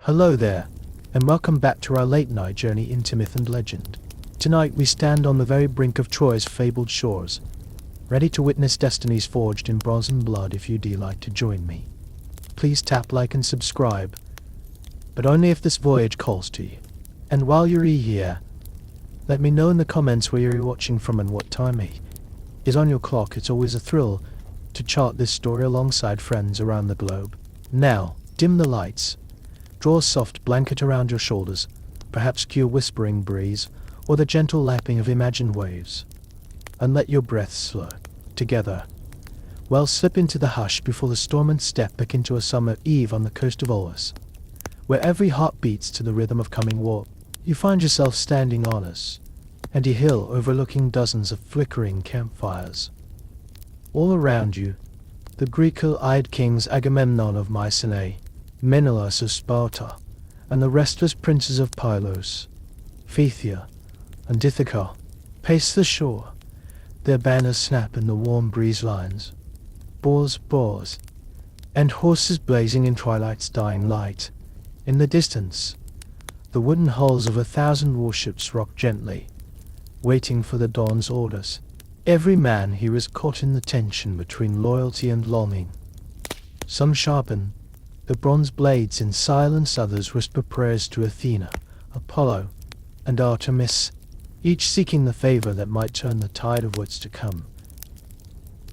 Hello there, and welcome back to our late-night journey into myth and legend. Tonight we stand on the very brink of Troy's fabled shores, ready to witness destinies forged in bronze and blood. If you'd like to join me, please tap like and subscribe, but only if this voyage calls to you. And while you're here, let me know in the comments where you're watching from and what time it is on your clock. It's always a thrill to chart this story alongside friends around the globe. Now, dim the lights, draw a soft blanket around your shoulders, perhaps cue a whispering breeze or the gentle lapping of imagined waves, and let your breath slow. Together, well, slip into the hush before the storm and step back into a summer eve on the coast of Olympus, where every heart beats to the rhythm of coming war. You find yourself standing on a sandy hill overlooking dozens of flickering campfires. All around you, the Greek-eyed kings Agamemnon of Mycenae, Menelaus of Sparta, and the restless princes of Pylos, Phthia, and Ithaca pace the shore, their banners snap in the warm breeze lines. Boars, and horses blazing in twilight's dying light. In the distance, the wooden hulls of 1,000 warships rock gently, waiting for the dawn's orders. Every man here is caught in the tension between loyalty and longing. Some sharpen the bronze blades in silence, others whisper prayers to Athena, Apollo, and Artemis, each seeking the favor that might turn the tide of what's to come.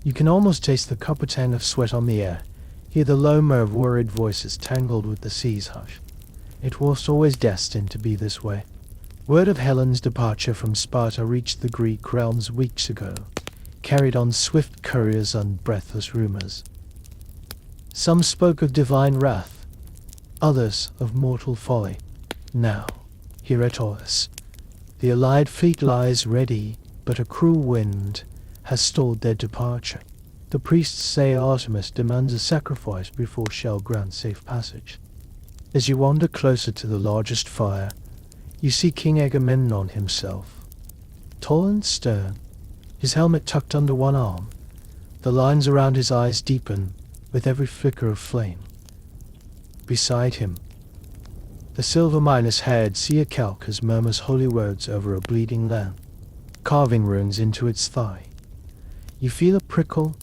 You can almost taste the copper tang of sweat on the air, hear the low murmur of worried voices tangled with the sea's hush. It was always destined to be this way. Word of Helen's departure from Sparta reached the Greek realms weeks ago, carried on swift couriers and breathless rumors. Some spoke of divine wrath, others of mortal folly. Now, here at Olympus, the allied fleet lies ready, but a cruel wind has stalled their departure. The priests say Artemis demands a sacrifice before she'll grant safe passage. As you wander closer to the largest fire, you see King Agamemnon himself, tall and stern, his helmet tucked under one arm. The lines around his eyes deepen with every flicker of flame. Beside him, the silver miner's-haired seer Calchas murmurs holy words over a bleeding lamb, carving runes into its thigh. You feel a prickle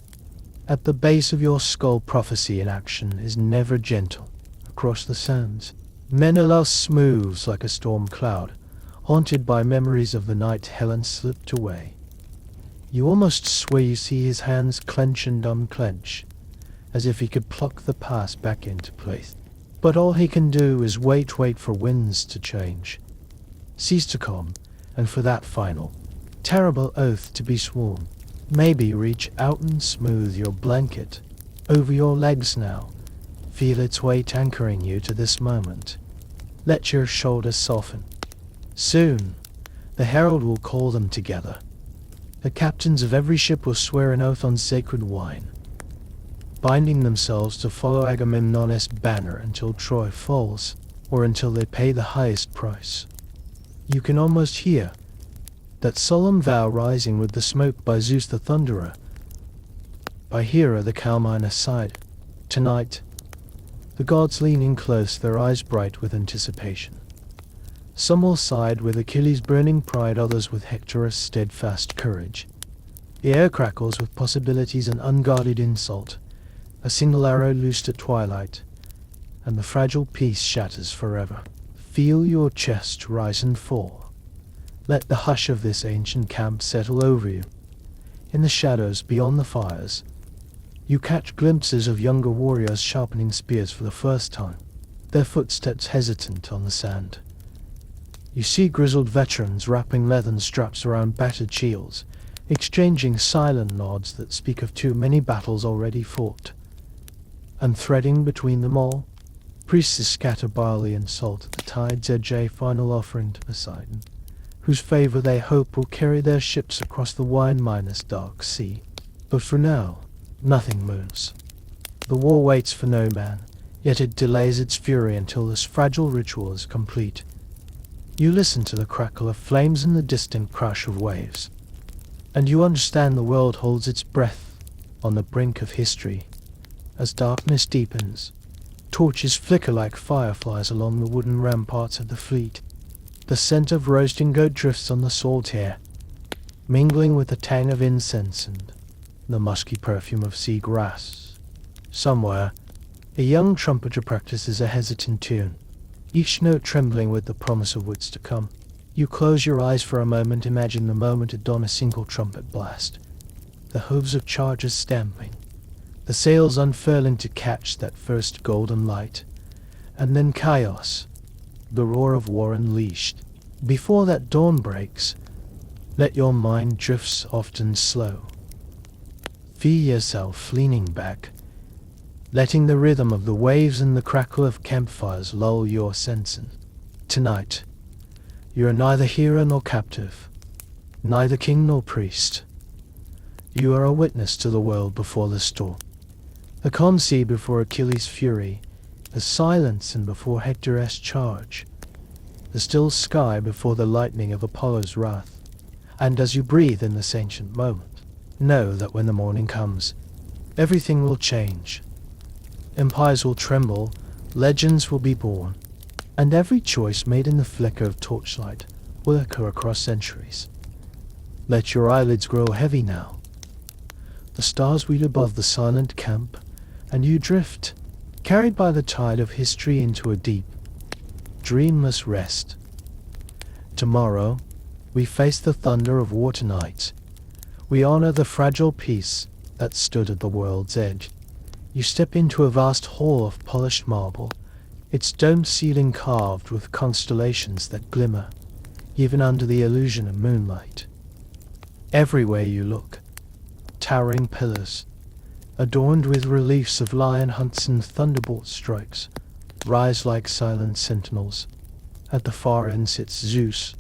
at the base of your skull. Prophecy in action is never gentle. Across the sands, Menelaus moves like a storm cloud, haunted by memories of the night Helen slipped away. You almost swear you see his hands clench and unclench, as if he could pluck the past back into place. But all he can do is wait for winds to change, seas to calm, and for that final, terrible oath to be sworn. Maybe reach out and smooth your blanket over your legs now. Feel its weight anchoring you to this moment. Let your shoulders soften. Soon, the herald will call them together. The captains of every ship will swear an oath on sacred wine, binding themselves to follow Agamemnon's banner until Troy falls, or until they pay the highest price. You can almost hear that solemn vow rising with the smoke by Zeus the Thunderer, by Hera the Calmine aside. Tonight, the gods lean in close, their eyes bright with anticipation. Some will side with Achilles' burning pride, others with Hector's steadfast courage. The air crackles with possibilities and unguarded insult. A single arrow loosed at twilight, and the fragile peace shatters forever. Feel your chest rise and fall. Let the hush of this ancient camp settle over you. In the shadows beyond the fires, you catch glimpses of younger warriors sharpening spears for the first time, their footsteps hesitant on the sand. You see grizzled veterans wrapping leathern straps around battered shields, exchanging silent nods that speak of too many battles already fought. And threading between them all, priests scatter barley and salt at the tide's edge, a final offering to Poseidon, whose favor they hope will carry their ships across the wine miner's dark sea. But for now, nothing moves. The war waits for no man, yet it delays its fury until this fragile ritual is complete. You listen to the crackle of flames and the distant crash of waves, and you understand the world holds its breath on the brink of history. As darkness deepens, Torches flicker like fireflies along the wooden ramparts of the fleet. The scent of roasting goat drifts on the salt air, mingling with the tang of incense and the musky perfume of sea grass. Somewhere, a young trumpeter practices a hesitant tune, each note trembling with the promise of what's to come. You close your eyes for a moment, imagine the moment at dawn, a single trumpet blast, the hooves of chargers stamping, the sails unfurling to catch that first golden light, and then chaos, the roar of war unleashed. Before that dawn breaks, let your mind drift soft and slow. Feel yourself leaning back, letting the rhythm of the waves and the crackle of campfires lull your senses. Tonight, you are neither hero nor captive, neither king nor priest. You are a witness to the world before the storm, the calm sea before Achilles' fury, the silence and before Hector's charge, the still sky before the lightning of Apollo's wrath. And as you breathe in this ancient moment, know that when the morning comes, everything will change. Empires will tremble, legends will be born, and every choice made in the flicker of torchlight will echo across centuries. Let your eyelids grow heavy now. The stars wheel above the silent camp, and you drift, carried by the tide of history into a deep, dreamless rest. Tomorrow, we face the thunder of war tonight. We honor the fragile peace that stood at the world's edge. You step into a vast hall of polished marble, its domed ceiling carved with constellations that glimmer, even under the illusion of moonlight. Everywhere you look, towering pillars, adorned with reliefs of lion hunts and thunderbolt strikes, rise like silent sentinels. At the far end sits Zeus,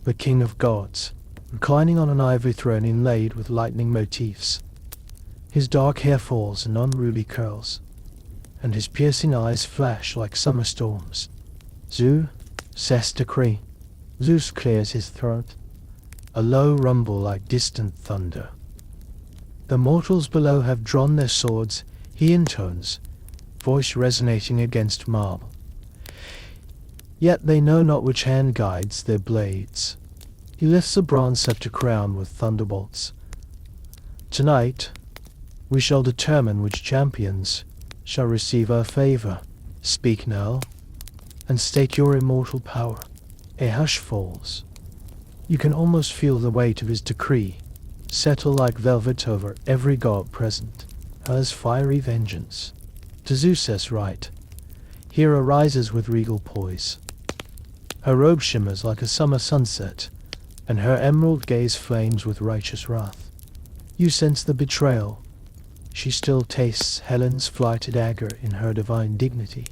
the king of gods, reclining on an ivory throne inlaid with lightning motifs. His dark hair falls in unruly curls, and his piercing eyes flash like summer storms. Zeus says decree. Zeus clears his throat, a low rumble like distant thunder. The mortals below have drawn their swords, he intones, voice resonating against marble. Yet they know not which hand guides their blades. He lifts a bronze scepter crowned with thunderbolts. Tonight, we shall determine which champions shall receive our favor. Speak now, and stake your immortal power. A hush falls. You can almost feel the weight of his decree settle like velvet over every god present, as fiery vengeance. To Zeus's right, Hera rises with regal poise. Her robe shimmers like a summer sunset, and her emerald gaze flames with righteous wrath. You sense the betrayal. She still tastes Helen's flighted dagger in her divine dignity.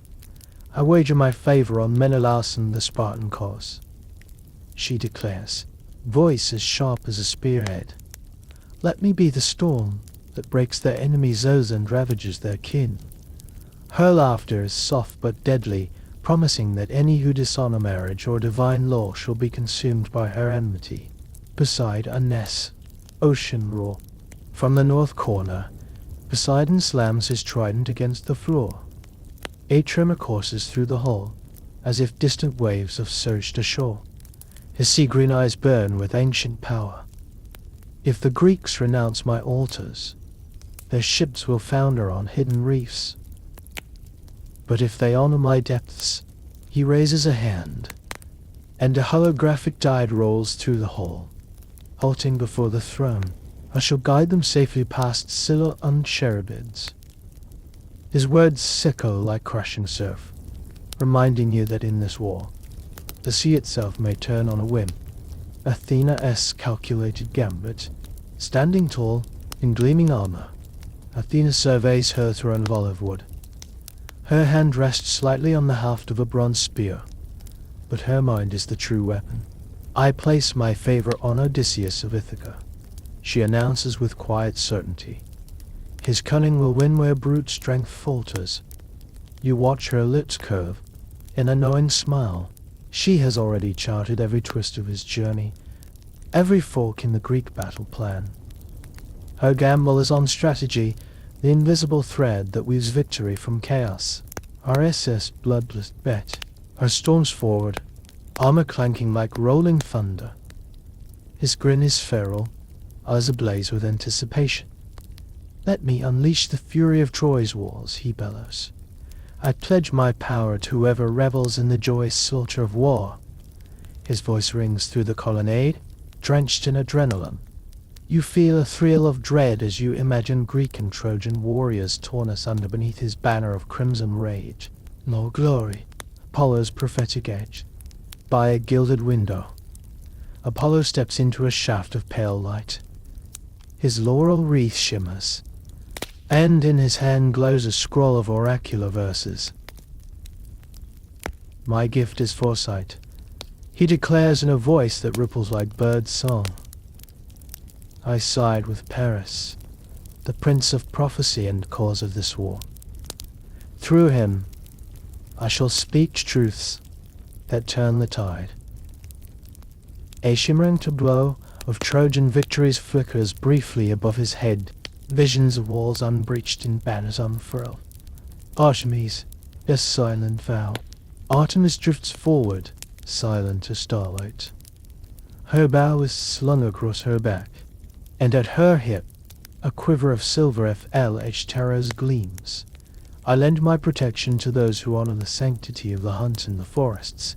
I wager my favor on Menelaus and the Spartan cause, she declares, voice as sharp as a spearhead. Let me be the storm that breaks their enemies' oaths and ravages their kin. Her laughter is soft but deadly, promising that any who dishonor marriage or divine law shall be consumed by her enmity. Beside a Ness, ocean roar. From the north corner, Poseidon slams his trident against the floor. A tremor courses through the hall, as if distant waves have surged ashore. His sea-green eyes burn with ancient power. If the Greeks renounce my altars, their ships will founder on hidden reefs. But if they honor my depths, he raises a hand, and a holographic diad rolls through the hall. Halting before the throne, I shall guide them safely past Scylla and Cherubids. His words echo like crashing surf, reminding you that in this war, the sea itself may turn on a whim. Athena's calculated gambit. Standing tall, in gleaming armor, Athena surveys her throne of olive wood. Her hand rests slightly on the haft of a bronze spear, but her mind is the true weapon. I place my favor on Odysseus of Ithaca, she announces with quiet certainty. His cunning will win where brute strength falters. You watch her lips curve in a knowing smile. She has already charted every twist of his journey, every fork in the Greek battle plan. Her gamble is on strategy, the invisible thread that weaves victory from chaos. RSS bloodless bet. Her storms forward, armor clanking like rolling thunder. His grin is feral, eyes ablaze with anticipation. Let me unleash the fury of Troy's walls, he bellows. I pledge my power to whoever revels in the joyous slaughter of war. His voice rings through the colonnade, drenched in adrenaline. You feel a thrill of dread as you imagine Greek and Trojan warriors torn asunder beneath his banner of crimson rage. Nor glory, Apollo's prophetic edge. By a gilded window, Apollo steps into a shaft of pale light. His laurel wreath shimmers, and in his hand glows a scroll of oracular verses. My gift is foresight, he declares in a voice that ripples like bird song. I side with Paris, the prince of prophecy and cause of this war. Through him, I shall speak truths that turn the tide. A shimmering tableau of Trojan victories flickers briefly above his head, visions of walls unbreached and banners unfurled. Artemis, a silent vow. Artemis drifts forward, silent as starlight. Her bow is slung across her back, and at her hip, a quiver of silver FLH terrors gleams. I lend my protection to those who honor the sanctity of the hunt in the forests,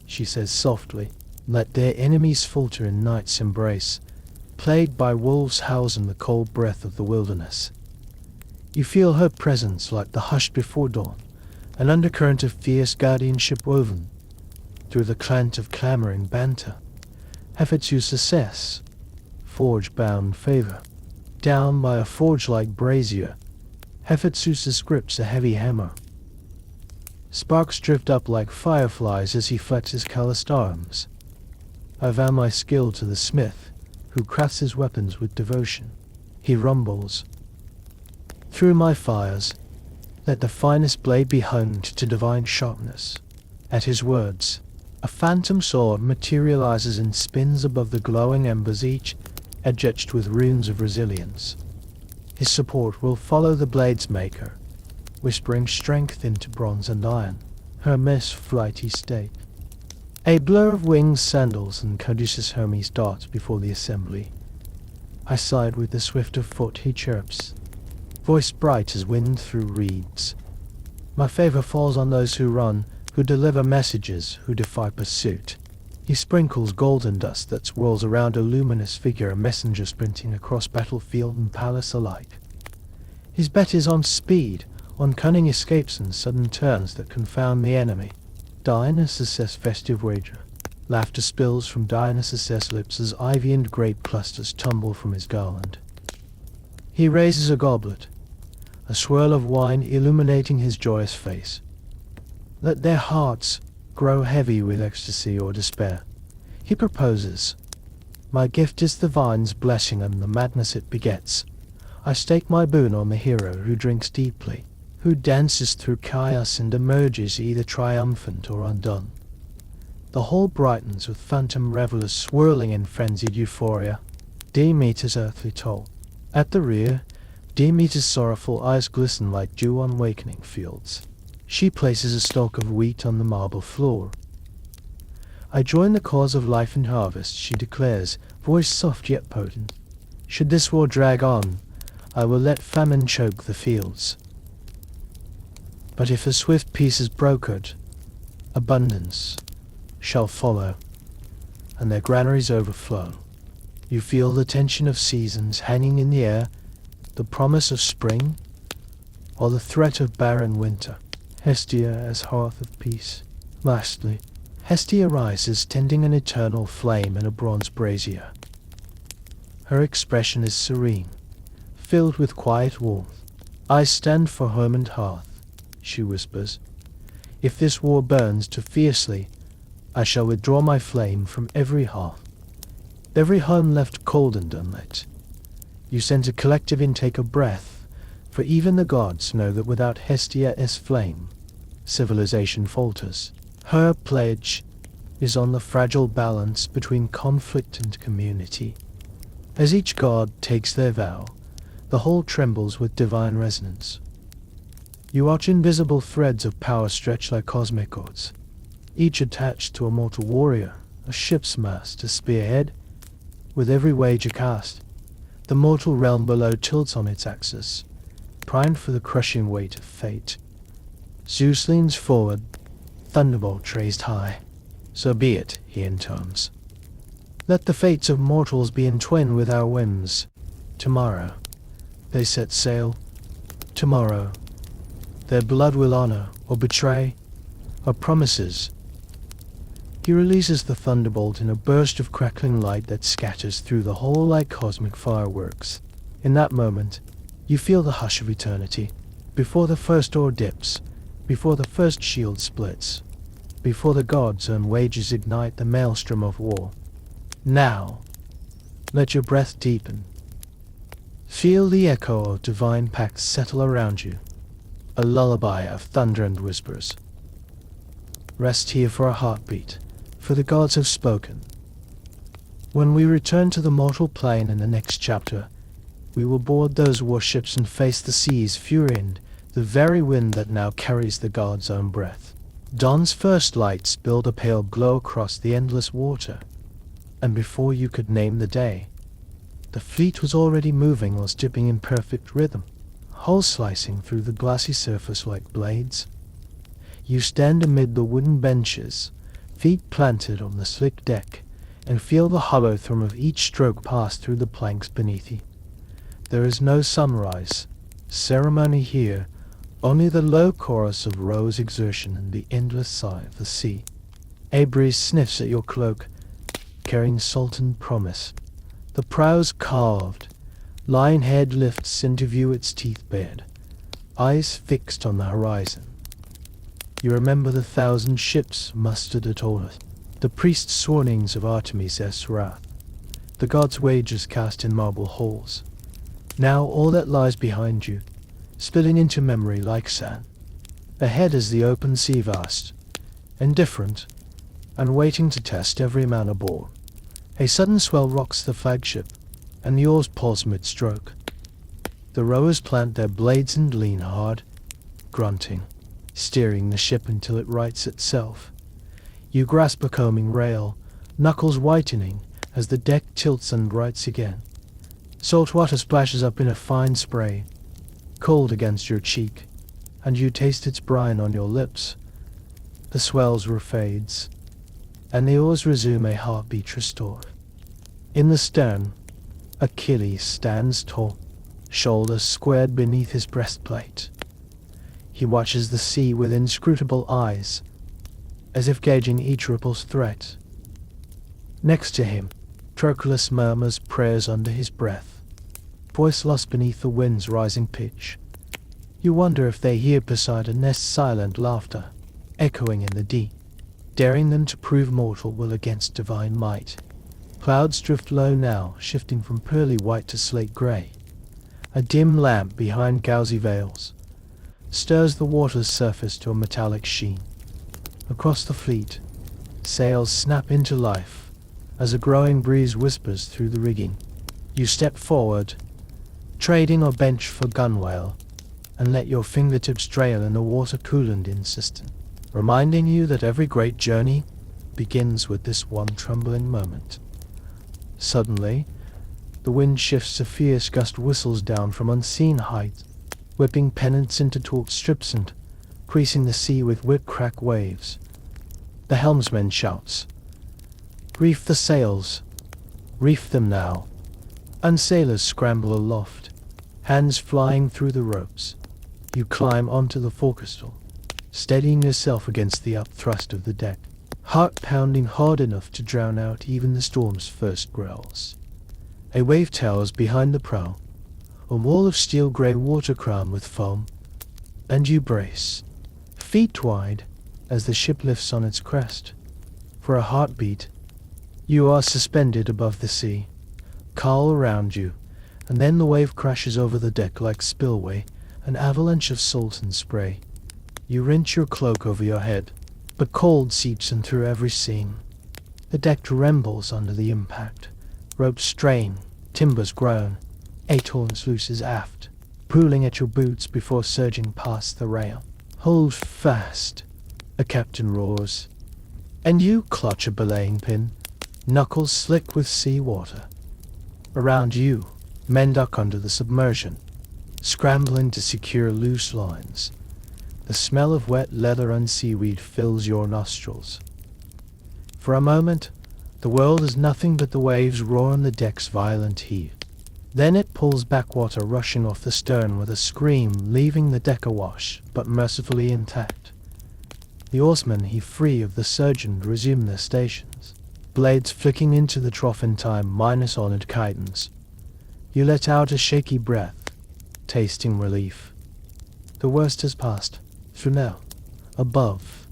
she says softly. Let their enemies falter in night's embrace, plagued by wolves' howls and the cold breath of the wilderness. You feel her presence like the hush before dawn, an undercurrent of fierce guardianship woven through the clant of clamoring banter. Hephaestus assess, forge-bound favor. Down by a forge-like brazier, Hephaestus grips a heavy hammer. Sparks drift up like fireflies as he flexes his calloused arms. I vow my skill to the smith, who crafts his weapons with devotion. He rumbles. Through my fires, let the finest blade be honed to divine sharpness. At his words, a phantom sword materializes and spins above the glowing embers, each etched with runes of resilience. His support will follow the blade's maker, whispering strength into bronze and iron, her mess flighty state. A blur of wings, sandals, and Caduceus Hermes darts before the assembly. I side with the swift of foot, he chirps, voice bright as wind through reeds. My favor falls on those who run, who deliver messages, who defy pursuit. He sprinkles golden dust that swirls around a luminous figure, a messenger sprinting across battlefield and palace alike. His bet is on speed, on cunning escapes and sudden turns that confound the enemy. Dionysus' festive wager. Laughter spills from Dionysus' lips as ivy and grape clusters tumble from his garland. He raises a goblet, a swirl of wine illuminating his joyous face. Let their hearts grow heavy with ecstasy or despair. He proposes. My gift is the vine's blessing and the madness it begets. I stake my boon on the hero who drinks deeply, who dances through chaos and emerges either triumphant or undone. The hall brightens with phantom revelers swirling in frenzied euphoria. Demeter's earthly toll. At the rear, Demeter's sorrowful eyes glisten like dew on wakening fields. She places a stalk of wheat on the marble floor. I join the cause of life and harvest, she declares, voice soft yet potent. Should this war drag on, I will let famine choke the fields. But if a swift peace is brokered, abundance shall follow, and their granaries overflow. You feel the tension of seasons hanging in the air, the promise of spring, or the threat of barren winter. Hestia as hearth of peace. Lastly, Hestia rises, tending an eternal flame in a bronze brazier. Her expression is serene, filled with quiet warmth. I stand for home and hearth, she whispers. If this war burns too fiercely, I shall withdraw my flame from every hearth, every home left cold and unlit. You send a collective intake of breath, for even the gods know that without Hestia's flame, civilization falters. Her pledge is on the fragile balance between conflict and community. As each god takes their vow, the whole trembles with divine resonance. You watch invisible threads of power stretch like cosmic cords, each attached to a mortal warrior, a ship's mast, a spearhead. With every wager cast, the mortal realm below tilts on its axis, primed for the crushing weight of fate. Zeus leans forward, thunderbolt raised high. So be it, he intones. Let the fates of mortals be entwined with our whims. Tomorrow, they set sail. Tomorrow, their blood will honor or betray our promises. He releases the thunderbolt in a burst of crackling light that scatters through the whole like cosmic fireworks. In that moment, you feel the hush of eternity, before the first oar dips, before the first shield splits, before the gods' own wages ignite the maelstrom of war. Now, let your breath deepen. Feel the echo of divine pacts settle around you, a lullaby of thunder and whispers. Rest here for a heartbeat, for the gods have spoken. When we return to the mortal plane in the next chapter, we will board those warships and face the sea's fury and the very wind that now carries the gods' own breath. Dawn's first lights build a pale glow across the endless water, and before you could name the day, the fleet was already moving or dipping in perfect rhythm, hulls slicing through the glassy surface like blades. You stand amid the wooden benches, feet planted on the slick deck, and feel the hollow thrum of each stroke pass through the planks beneath you. There is no sunrise ceremony here, only the low chorus of row's exertion and the endless sigh of the sea. A breeze sniffs at your cloak, carrying salt and promise. The prow's carved, lion head lifts into view its teeth bared, eyes fixed on the horizon. You remember the 1,000 ships mustered at Olympus, the priest's warnings of Artemis' wrath, the gods' wagers cast in marble halls. Now all that lies behind you, spilling into memory like sand. Ahead is the open sea vast, indifferent, and waiting to test every man aboard. A sudden swell rocks the flagship, and the oars pause mid-stroke. The rowers plant their blades and lean hard, grunting, steering the ship until it rights itself. You grasp a combing rail, knuckles whitening as the deck tilts and rights again. Salt water splashes up in a fine spray, cold against your cheek, and you taste its brine on your lips. The swells refades, and the oars resume a heartbeat restored. In the stern, Achilles stands tall, shoulders squared beneath his breastplate. He watches the sea with inscrutable eyes, as if gauging each ripple's threat. Next to him, Proclus murmurs prayers under his breath, voice lost beneath the wind's rising pitch. You wonder if they hear Poseidon's silent laughter, echoing in the deep, daring them to prove mortal will against divine might. Clouds drift low now, shifting from pearly white to slate grey. A dim lamp behind gauzy veils stirs the water's surface to a metallic sheen. Across the fleet, sails snap into life as a growing breeze whispers through the rigging. You step forward, trading or bench for gunwale, and let your fingertips trail in the water cool and insistent, reminding you that every great journey begins with this one trembling moment. Suddenly, the wind shifts, a fierce gust whistles down from unseen heights, whipping pennants into taut strips and creasing the sea with whip-crack waves. The helmsman shouts, "Reef the sails! Reef them now!" And sailors scramble aloft, hands flying through the ropes. You climb onto the forecastle, steadying yourself against the upthrust of the deck, heart pounding hard enough to drown out even the storm's first growls. A wave towers behind the prow, a wall of steel-grey water crowned with foam, and you brace, feet wide, as the ship lifts on its crest. For a heartbeat, you are suspended above the sea, cowl around you, and then the wave crashes over the deck like spillway, an avalanche of salt and spray. You wrench your cloak over your head, but cold seeps in through every seam. The deck trembles under the impact, ropes strain, timbers groan, a torn sluices aft. pulling at your boots before surging past the rail. "Hold fast," a captain roars, and you clutch a belaying pin, knuckles slick with sea water. Around you, men duck under the submersion, scrambling to secure loose lines. The smell of wet leather and seaweed fills your nostrils. For a moment, the world is nothing but the waves roar on the deck's violent heave. Then it pulls back, water rushing off the stern with a scream, leaving the deck awash, but mercifully intact. The oarsmen heave free of the surge and resume their stations, blades flicking into the trough in time minus honored cadence. You let out a shaky breath, tasting relief. The worst has passed. For now, above,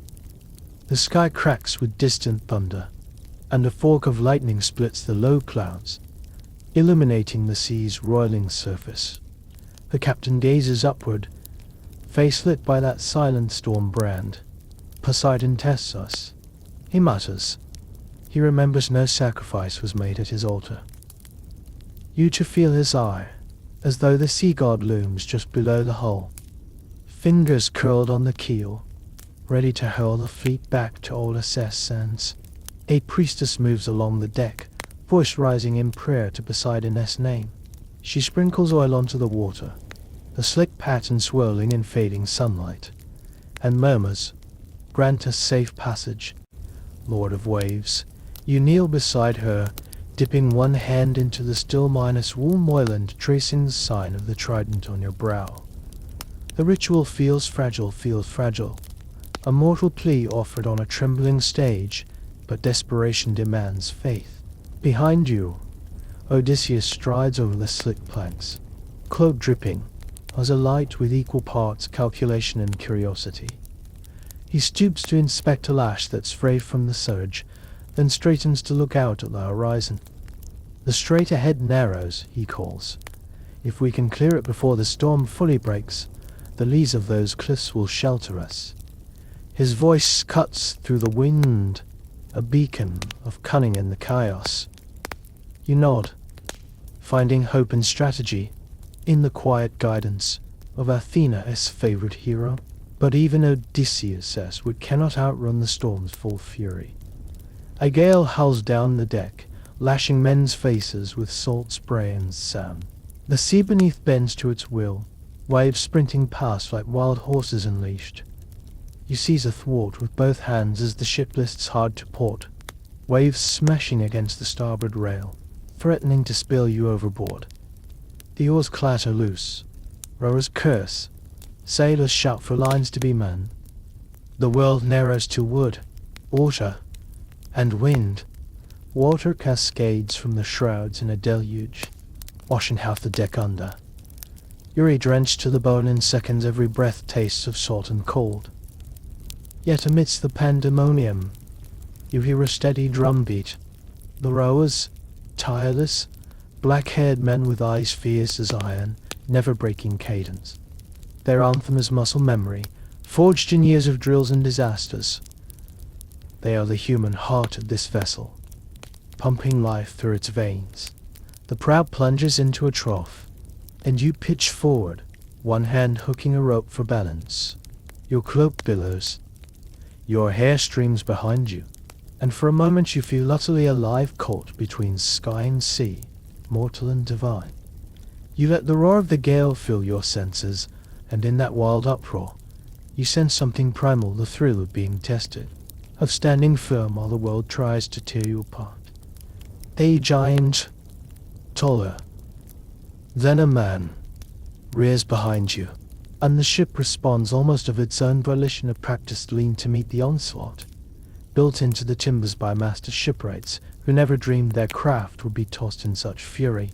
the sky cracks with distant thunder, and a fork of lightning splits the low clouds, illuminating the sea's roiling surface. The captain gazes upward, face lit by that silent storm brand. Poseidon tests us, he mutters. He remembers no sacrifice was made at his altar. You to feel his eye, as though the sea god looms just below the hull, fingers curled on the keel, ready to hurl the fleet back to Olympus sands. A priestess moves along the deck, voice rising in prayer to Poseidon's name. She sprinkles oil onto the water, the slick pattern swirling in fading sunlight, and murmurs, "Grant us safe passage, Lord of Waves." You kneel beside her, dipping one hand into the still minus warm moiland, tracing the sign of the trident on your brow. The ritual feels fragile. A mortal plea offered on a trembling stage, but desperation demands faith. Behind you, Odysseus strides over the slick planks, cloak dripping, as a light with equal parts calculation and curiosity. He stoops to inspect a lash that's frayed from the surge, then straightens to look out at the horizon. "The strait ahead narrows," he calls. "If we can clear it before the storm fully breaks, the lees of those cliffs will shelter us." His voice cuts through the wind, a beacon of cunning in the chaos. You nod, finding hope and strategy in the quiet guidance of Athena's favorite hero. But even Odysseus cannot outrun the storm's full fury. A gale howls down the deck, lashing men's faces with salt spray and sand. The sea beneath bends to its will, waves sprinting past like wild horses unleashed. You seize a thwart with both hands as the ship lists hard to port, waves smashing against the starboard rail, threatening to spill you overboard. The oars clatter loose, rowers curse, sailors shout for lines to be manned. The world narrows to wood, water, and wind. Water cascades from the shrouds in a deluge, washing half the deck under. You're drenched to the bone in seconds, every breath tastes of salt and cold. Yet amidst the pandemonium, you hear a steady drumbeat. The rowers, tireless, black-haired men with eyes fierce as iron, never breaking cadence. Their anthem is muscle memory, forged in years of drills and disasters. They are the human heart of this vessel, pumping life through its veins. The prow plunges into a trough, and you pitch forward, one hand hooking a rope for balance. Your cloak billows, your hair streams behind you, and for a moment you feel utterly alive, caught between sky and sea, mortal and divine. You let the roar of the gale fill your senses, and in that wild uproar, you sense something primal, the thrill of being tested, of standing firm while the world tries to tear you apart. A giant, taller than a man, rears behind you, and the ship responds almost of its own volition, a practiced lean to meet the onslaught, built into the timbers by master shipwrights who never dreamed their craft would be tossed in such fury.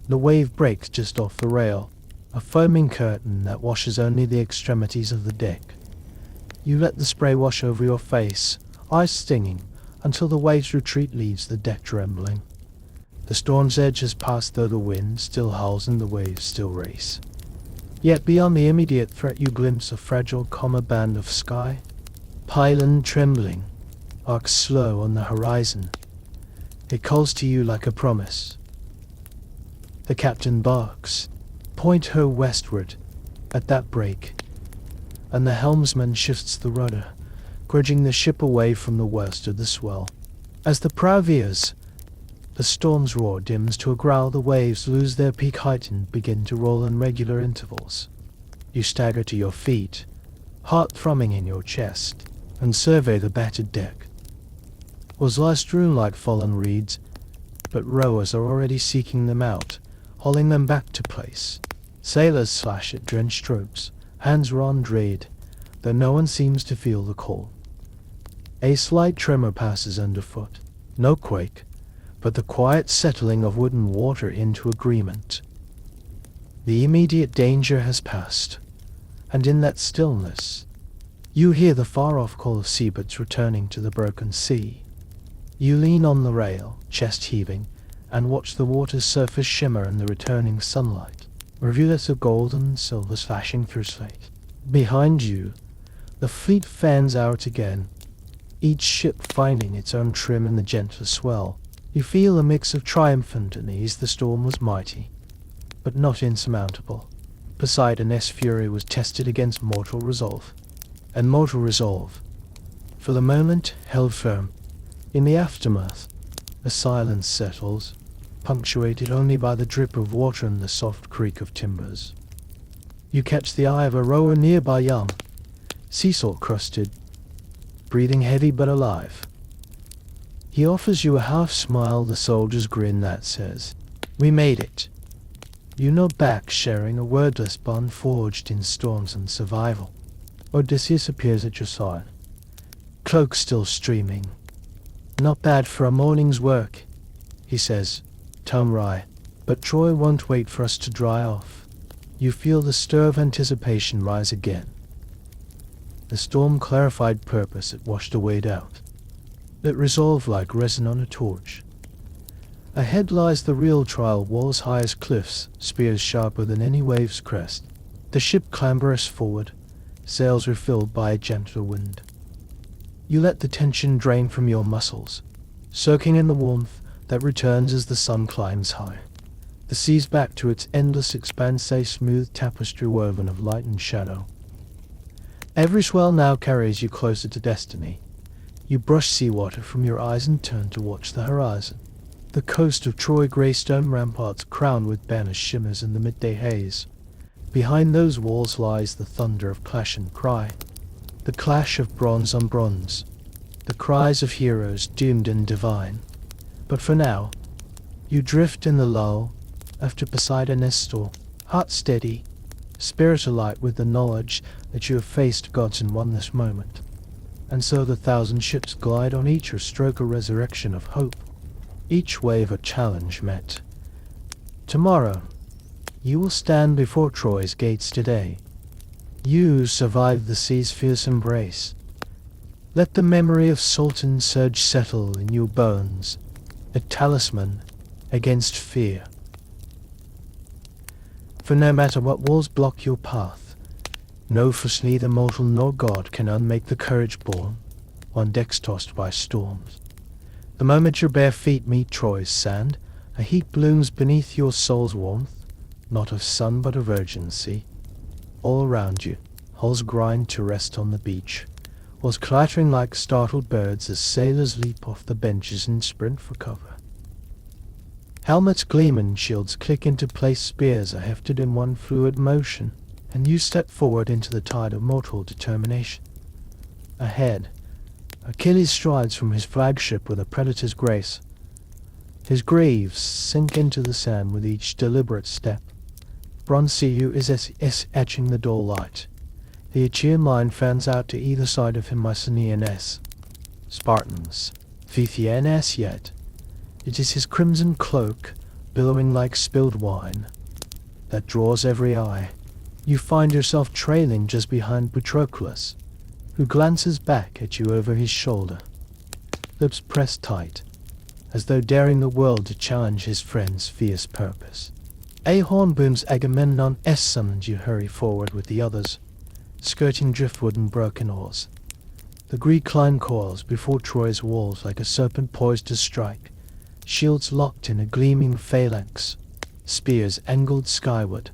The wave breaks just off the rail, a foaming curtain that washes only the extremities of the deck. You let the spray wash over your face, eyes stinging, until the waves retreat, leaves the deck trembling. The storm's edge has passed, though the wind still howls and the waves still race. Yet beyond the immediate threat you glimpse a fragile band of sky, pylon trembling, arcs slow on the horizon. It calls to you like a promise. The captain barks, Point her westward, at that break, and the helmsman shifts the rudder, grudging the ship away from the worst of the swell. As the prow veers, the storm's roar dims to a growl, the waves lose their peak height and begin to roll in regular intervals. You stagger to your feet, heart thrumming in your chest, and survey the battered deck. Oars lie strewn like fallen reeds, but rowers are already seeking them out, hauling them back to place. Sailors slash at drenched ropes, hands are on dread, though no one seems to feel the call. A slight tremor passes underfoot, no quake, but the quiet settling of wood and water into agreement. The immediate danger has passed, and in that stillness, you hear the far-off call of seabirds returning to the broken sea. You lean on the rail, chest heaving, and watch the water's surface shimmer in the returning sunlight, rivulets of gold and silver slashing through slate. Behind you, the fleet fans out again, each ship finding its own trim in the gentler swell. You feel a mix of triumphant unease. The storm was mighty, but not insurmountable. Poseidon's fury was tested against mortal resolve, and mortal resolve, for the moment, held firm. In the aftermath, a silence settles, punctuated only by the drip of water and the soft creak of timbers. You catch the eye of a rower nearby, young, sea salt crusted, breathing heavy but alive. He offers you a half smile, the soldier's grin that says, "We made it." You nod back, sharing a wordless bond forged in storms and survival. Odysseus appears at your side, cloak still streaming. "Not bad for a morning's work," he says, tone wry, "but Troy won't wait for us to dry off." You feel the stir of anticipation rise again. The storm clarified purpose, it washed away doubt. It resolved like resin on a torch. Ahead lies the real trial, walls high as cliffs, spears sharper than any wave's crest. The ship clambers forward, sails refilled by a gentler wind. You let the tension drain from your muscles, soaking in the warmth that returns as the sun climbs high. The sea's back to its endless expanse, a smooth tapestry woven of light and shadow. Every swell now carries you closer to destiny. You brush seawater from your eyes and turn to watch the horizon. The coast of Troy, grey stone ramparts crowned with banners, shimmers in the midday haze. Behind those walls lies the thunder of clash and cry, the clash of bronze on bronze, the cries of heroes doomed and divine. But for now, you drift in the lull after Poseidon's storm, heart steady, spirit alight with the knowledge that you have faced gods and won this moment. And so the thousand ships glide on, each a stroke a resurrection of hope, each wave a challenge met. Tomorrow, you will stand before Troy's gates. Today, you survived the sea's fierce embrace. Let the memory of Sultan surge settle in your bones, a talisman against fear. For no matter what walls block your path, no force, neither mortal nor god, can unmake the courage born on decks tossed by storms. The moment your bare feet meet Troy's sand, a heat blooms beneath your soul's warmth, not of sun but of urgency. All around you, hulls grind to rest on the beach, oars clattering like startled birds as sailors leap off the benches and sprint for cover. Helmets gleam and shields click into place, spears are hefted in one fluid motion, and you step forward into the tide of mortal determination. Ahead, Achilles strides from his flagship with a predator's grace. His greaves sink into the sand with each deliberate step. Bronze Siu is etching the dull light. The Achaean line fans out to either side of him, Mycenaeans, Spartans, Pythians yet. It is his crimson cloak, billowing like spilled wine, that draws every eye. You find yourself trailing just behind Patroclus, who glances back at you over his shoulder, lips pressed tight, as though daring the world to challenge his friend's fierce purpose. A horn booms. Agamemnon summoned. You hurry forward with the others, skirting driftwood and broken oars. The Greek line coils before Troy's walls like a serpent poised to strike, shields locked in a gleaming phalanx, spears angled skyward.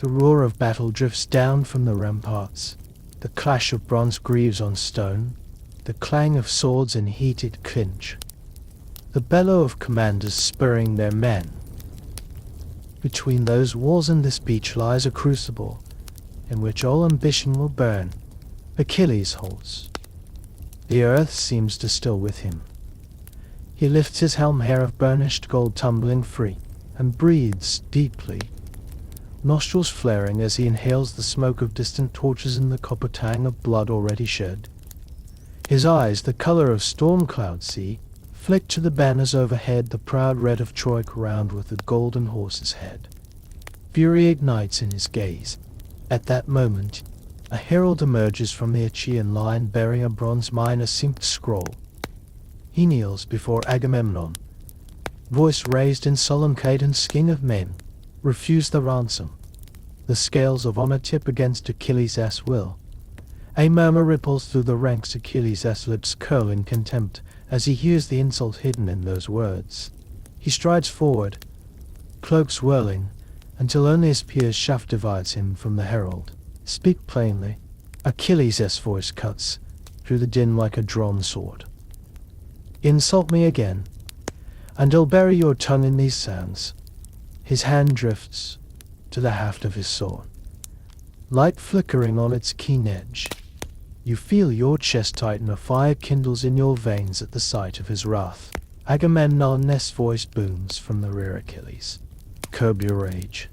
The roar of battle drifts down from the ramparts, the clash of bronze greaves on stone, the clang of swords in heated clinch, the bellow of commanders spurring their men. Between those walls and this beach lies a crucible, in which all ambition will burn. Achilles halts. The earth seems to still with him. He lifts his helm, hair of burnished gold tumbling free, and breathes deeply, nostrils flaring as he inhales the smoke of distant torches and the copper tang of blood already shed. His eyes, the color of storm cloud sea, flick to the banners overhead, the proud red of Troy crowned with the golden horse's head. Fury ignites in his gaze. At that moment, a herald emerges from the Achaean line bearing a bronze minor-synced scroll. He kneels before Agamemnon. Voice raised in solemn cadence, king of men, refuse the ransom. The scales of honor tip against Achilles' will. A murmur ripples through the ranks, Achilles' lips curl in contempt as he hears the insult hidden in those words. He strides forward, cloak swirling, until only his spear's shaft divides him from the herald. Speak plainly. Achilles' voice cuts through the din like a drawn sword. Insult me again, and I'll bury your tongue in these sands. His hand drifts to the haft of his sword, light flickering on its keen edge. You feel your chest tighten, a fire kindles in your veins at the sight of his wrath. Agamemnon's voice booms from the rear. Achilles, curb your rage.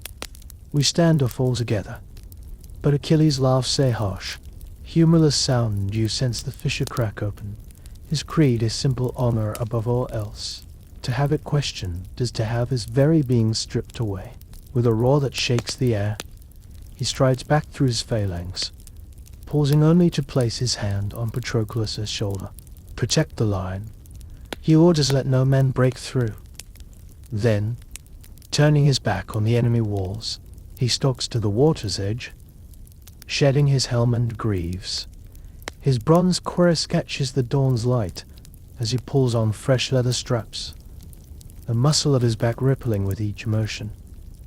We stand or fall together. But Achilles laughs a harsh, humorless sound, and you sense the fissure crack open. His creed is simple: honor above all else. To have it questioned is to have his very being stripped away. With a roar that shakes the air, he strides back through his phalanx, pausing only to place his hand on Patroclus' shoulder. Protect the line. He orders, let no man break through. Then, turning his back on the enemy walls, he stalks to the water's edge, shedding his helm and greaves. His bronze cuirass catches the dawn's light as he pulls on fresh leather straps, the muscle of his back rippling with each motion.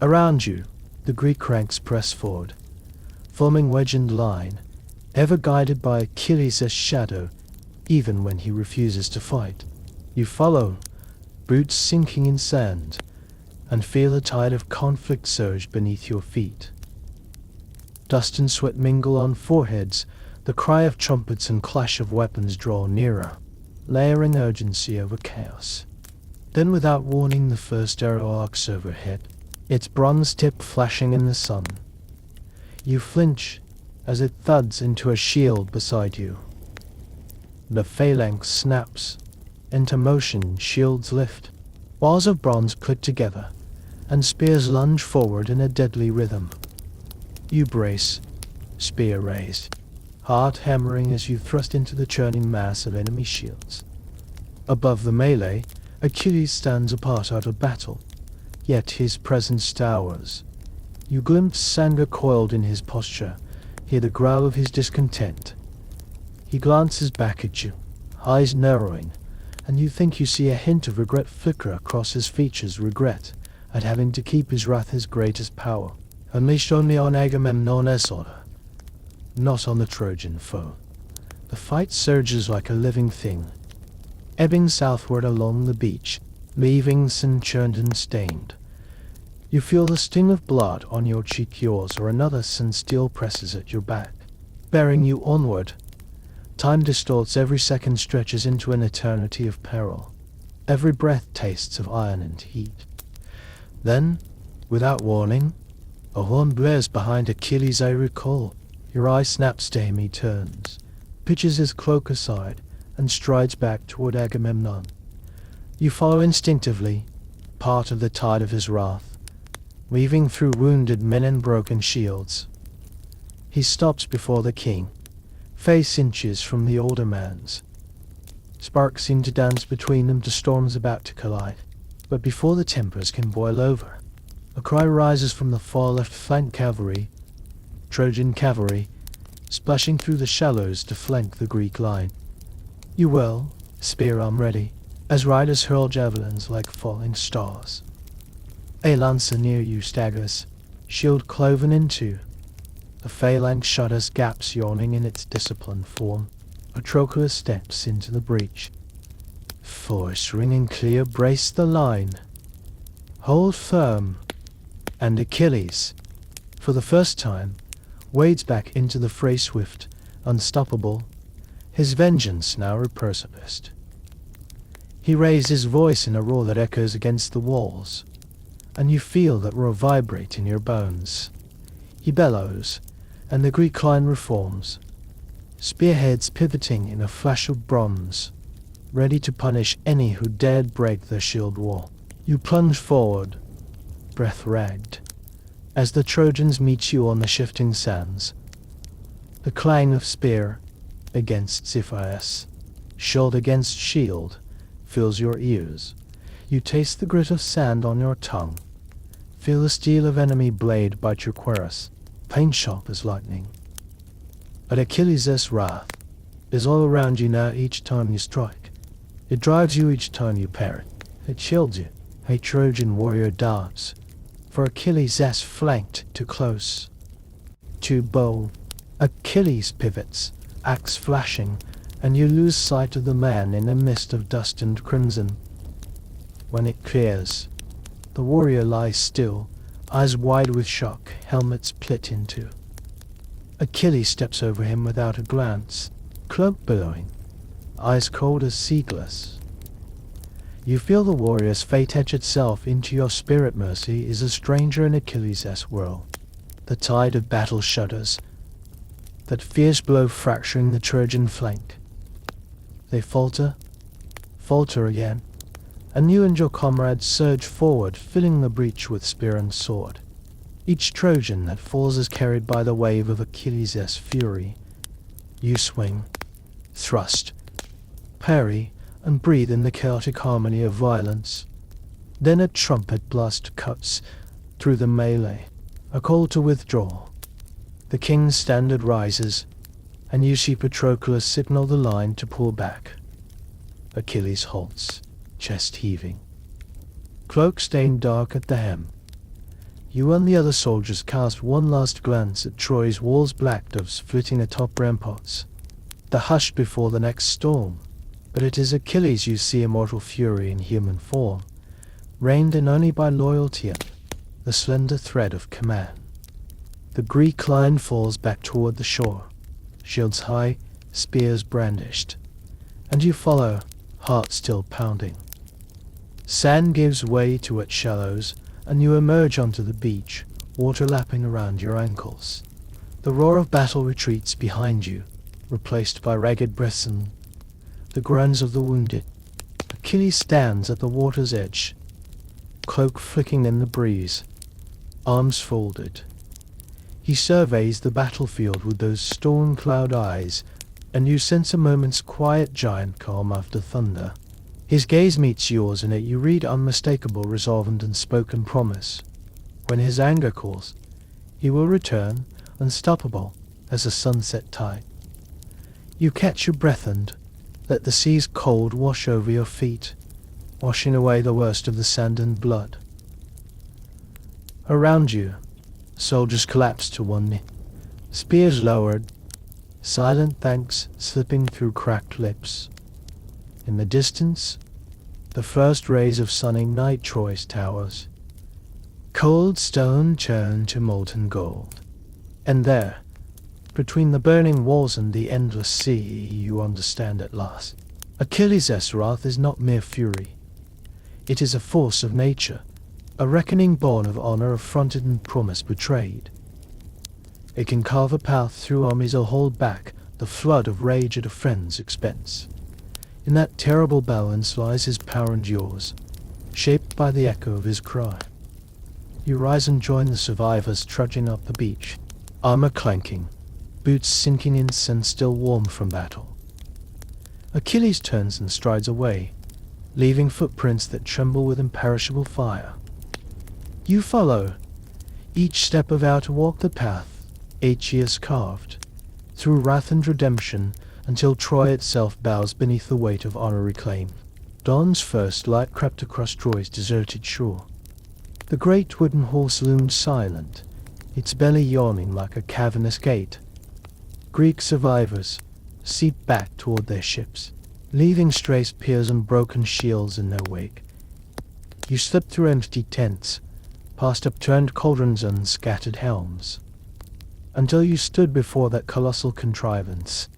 Around you, the Greek ranks press forward, forming wedge and line, ever guided by Achilles' shadow, even when he refuses to fight. You follow, boots sinking in sand, and feel the tide of conflict surge beneath your feet. Dust and sweat mingle on foreheads, the cry of trumpets and clash of weapons draw nearer, layering urgency over chaos. Then without warning, the first arrow arcs overhead, its bronze tip flashing in the sun. You flinch as it thuds into a shield beside you. The phalanx snaps into motion, shields lift, bars of bronze click together, and spears lunge forward in a deadly rhythm. You brace, spear raised, heart hammering as you thrust into the churning mass of enemy shields. Above the melee, Achilles stands apart out of battle, yet his presence towers. You glimpse anger coiled in his posture, hear the growl of his discontent. He glances back at you, eyes narrowing, and you think you see a hint of regret flicker across his features, regret at having to keep his wrath, his greatest power, unleashed only on Agamemnon's order, not on the Trojan foe. The fight surges like a living thing, ebbing southward along the beach, leaving sun-churned and stained. You feel the sting of blood on your cheek, yours or another sun steel presses at your back, bearing you onward. Time distorts, every second stretches into an eternity of peril. Every breath tastes of iron and heat. Then, without warning, a horn blares behind Achilles. I recall. Your eye snaps to him. He turns, pitches his cloak aside, and strides back toward Agamemnon. You follow instinctively, part of the tide of his wrath, weaving through wounded men and broken shields. He stops before the king, face inches from the older man's. Sparks seem to dance between them, to storms about to collide. But before the tempers can boil over, a cry rises from the far left flank. Cavalry, Trojan cavalry, splashing through the shallows to flank the Greek line. You whirl, spear arm ready, as riders hurl javelins like falling stars. A lancer near you staggers, shield cloven in two, the phalanx shudders gaps yawning in its disciplined form. Patroclus steps into the breach. Force ringing clear, brace the line. Hold firm. And Achilles, for the first time, wades back into the fray swift, unstoppable, his vengeance now repressive. He raises his voice in a roar that echoes against the walls, and you feel that roar vibrate in your bones. He bellows, and the Greek line reforms, spearheads pivoting in a flash of bronze, ready to punish any who dared break their shield wall. You plunge forward, breath ragged, as the Trojans meet you on the shifting sands. The clang of spear against Zephyrs, shield against shield, fills your ears. You taste the grit of sand on your tongue. Feel the steel of enemy blade bite your cuirass, pain sharp as lightning. But Achilles' wrath is all around you now each time you strike. It drives you each time you parry. It shields you. A Trojan warrior darts, for Achilles' flanked too close, too bold. Achilles pivots, axe flashing, and you lose sight of the man in a mist of dust and crimson. When it clears, the warrior lies still, eyes wide with shock, helmet split in two. Achilles steps over him without a glance, cloak billowing, eyes cold as sea glass. You feel the warrior's fate etch itself into your spirit. Mercy is a stranger in Achilles' world. The tide of battle shudders, that fierce blow fracturing the Trojan flank. They falter again, and you and your comrades surge forward, filling the breach with spear and sword. Each Trojan that falls is carried by the wave of Achilles' fury. You swing, thrust, parry, and breathe in the chaotic harmony of violence. Then a trumpet blast cuts through the melee, a call to withdraw. The king's standard rises, and you see Patroclus signal the line to pull back. Achilles halts, chest heaving, cloak stained dark at the hem. You and the other soldiers cast one last glance at Troy's walls, black doves flitting atop ramparts. The hush before the next storm. But it is Achilles you see, immortal fury in human form, reined in only by loyalty and the slender thread of command. The Greek line falls back toward the shore, shields high, spears brandished, and you follow, heart still pounding. Sand gives way to its shallows, and you emerge onto the beach, water lapping around your ankles. The roar of battle retreats behind you, replaced by ragged breaths and the groans of the wounded. Achilles stands at the water's edge, cloak flicking in the breeze, arms folded. He surveys the battlefield with those storm cloud eyes, and you sense a moment's quiet giant calm after thunder. His gaze meets yours, and in it you read unmistakable resolve and unspoken promise. When his anger calls, he will return, unstoppable as a sunset tide. You catch your breath and let the sea's cold wash over your feet, washing away the worst of the sand and blood. Around you, soldiers collapse to one knee, spears lowered, silent thanks slipping through cracked lips. In the distance, the first rays of sunny night Troy's towers, cold stone churned to molten gold. And there, between the burning walls and the endless sea, you understand at last. Achilles' wrath is not mere fury. It is a force of nature, a reckoning born of honor affronted and promise betrayed. It can carve a path through armies or hold back the flood of rage at a friend's expense. In that terrible balance lies his power and yours, shaped by the echo of his cry. You rise and join the survivors trudging up the beach, armor clanking, boots sinking in sand still warm from battle. Achilles turns and strides away, leaving footprints that tremble with imperishable fire. You follow, each step about to walk the path Aegeus carved, through wrath and redemption, until Troy itself bows beneath the weight of honor reclaimed. Dawn's first light crept across Troy's deserted shore. The great wooden horse loomed silent, its belly yawning like a cavernous gate. Greek survivors seep back toward their ships, leaving stray spears and broken shields in their wake. You slip through empty tents, past upturned cauldrons and scattered helms, until you stood before that colossal contrivance,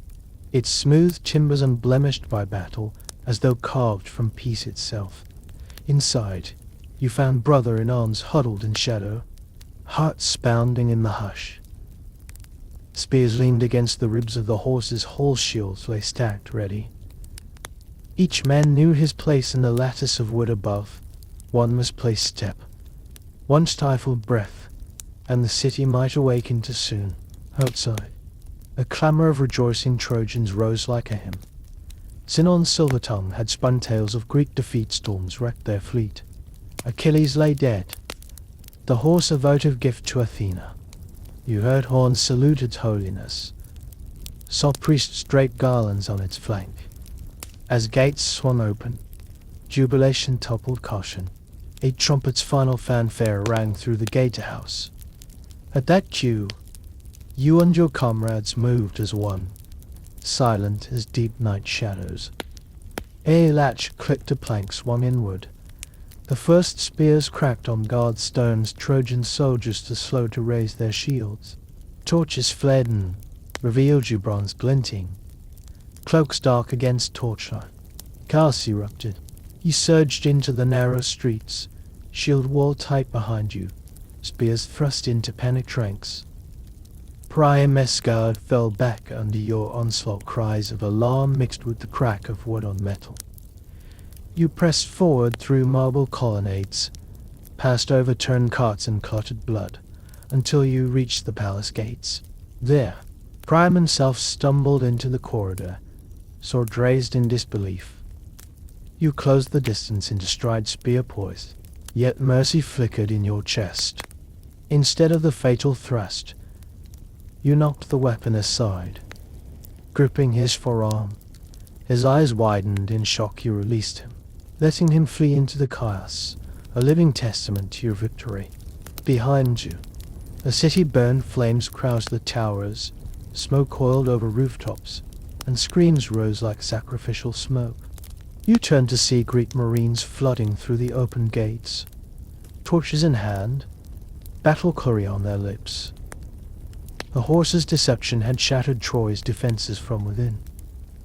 its smooth timbers unblemished by battle, as though carved from peace itself. Inside, you found brother in arms huddled in shadow, hearts pounding in the hush. Spears leaned against the ribs of the horses, whole shields lay stacked ready. Each man knew his place in the lattice of wood above. One misplaced step, one stifled breath, and the city might awaken too soon. Outside, a clamor of rejoicing Trojans rose like a hymn. Sinon's silver tongue had spun tales of Greek defeat, storms wrecked their fleet. Achilles lay dead, the horse a votive gift to Athena. You heard horns salute its holiness, saw priests drape garlands on its flank. As gates swung open, jubilation toppled caution. A trumpet's final fanfare rang through the gatehouse. At that cue, you and your comrades moved as one, silent as deep night shadows. A latch clicked, a plank swung inward. The first spears cracked on guard stones, Trojan soldiers too slow to raise their shields. Torches fled and revealed you, bronze glinting, cloaks dark against torchlight. Chaos erupted. You surged into the narrow streets, shield wall tight behind you, spears thrust into panicked ranks. Priam's guard fell back under your onslaught, cries of alarm mixed with the crack of wood on metal. You pressed forward through marble colonnades, past overturned carts and clotted blood, until you reached the palace gates. There, Priam himself stumbled into the corridor, sword raised in disbelief. You closed the distance into stride, spear poised, yet mercy flickered in your chest. Instead of the fatal thrust, you knocked the weapon aside. Gripping his forearm, his eyes widened in shock, you released him, letting him flee into the chaos, a living testament to your victory. Behind you, a city burned, flames crossed the towers, smoke coiled over rooftops, and screams rose like sacrificial smoke. You turned to see Greek marines flooding through the open gates, torches in hand, battle curry on their lips. The horse's deception had shattered Troy's defenses from within.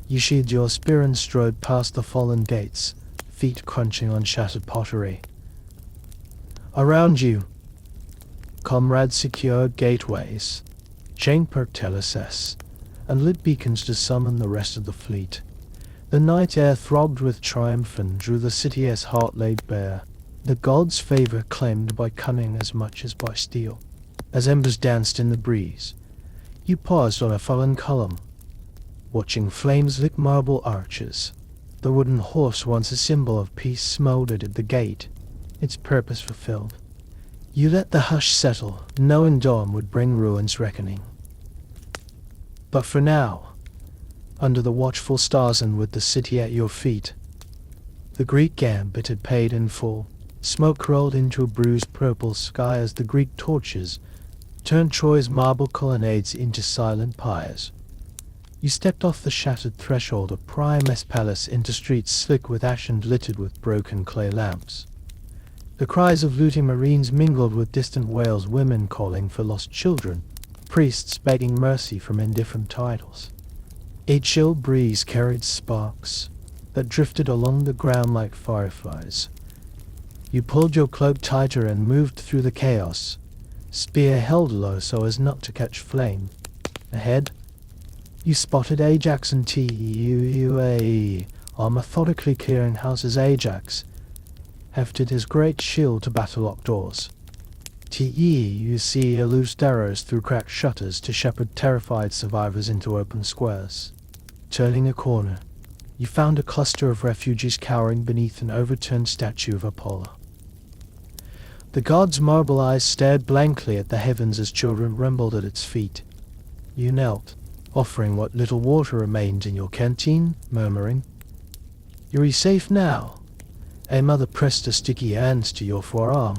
You sheathed your spear and strode past the fallen gates, feet crunching on shattered pottery. Around you, comrades secured gateways, chained perteleses, and lit beacons to summon the rest of the fleet. The night air throbbed with triumph and drew the city as heart laid bare, the gods' favor claimed by cunning as much as by steel. As embers danced in the breeze, you paused on a fallen column, watching flames lick marble arches. The wooden horse, once a symbol of peace, smoldered at the gate, its purpose fulfilled. You let the hush settle, knowing dawn would bring ruin's reckoning. But for now, under the watchful stars and with the city at your feet, the Greek gambit had paid in full. Smoke rolled into a bruised purple sky as the Greek torches turned Troy's marble colonnades into silent pyres. You stepped off the shattered threshold of Priam's palace into streets slick with ash and littered with broken clay lamps. The cries of looting marines mingled with distant wails, women calling for lost children, priests begging mercy from indifferent titles. A chill breeze carried sparks that drifted along the ground like fireflies. You pulled your cloak tighter and moved through the chaos, spear held low so as not to catch flame. Ahead, you spotted Ajax and Tuae, are methodically clearing houses. Ajax hefted his great shield to battle-locked doors. You see loosed arrows through cracked shutters to shepherd terrified survivors into open squares. Turning a corner, you found a cluster of refugees cowering beneath an overturned statue of Apollo. The god's marble eyes stared blankly at the heavens as children rumbled at its feet. You knelt, offering what little water remained in your canteen, murmuring, "You're safe now." A mother pressed a sticky hand to your forearm,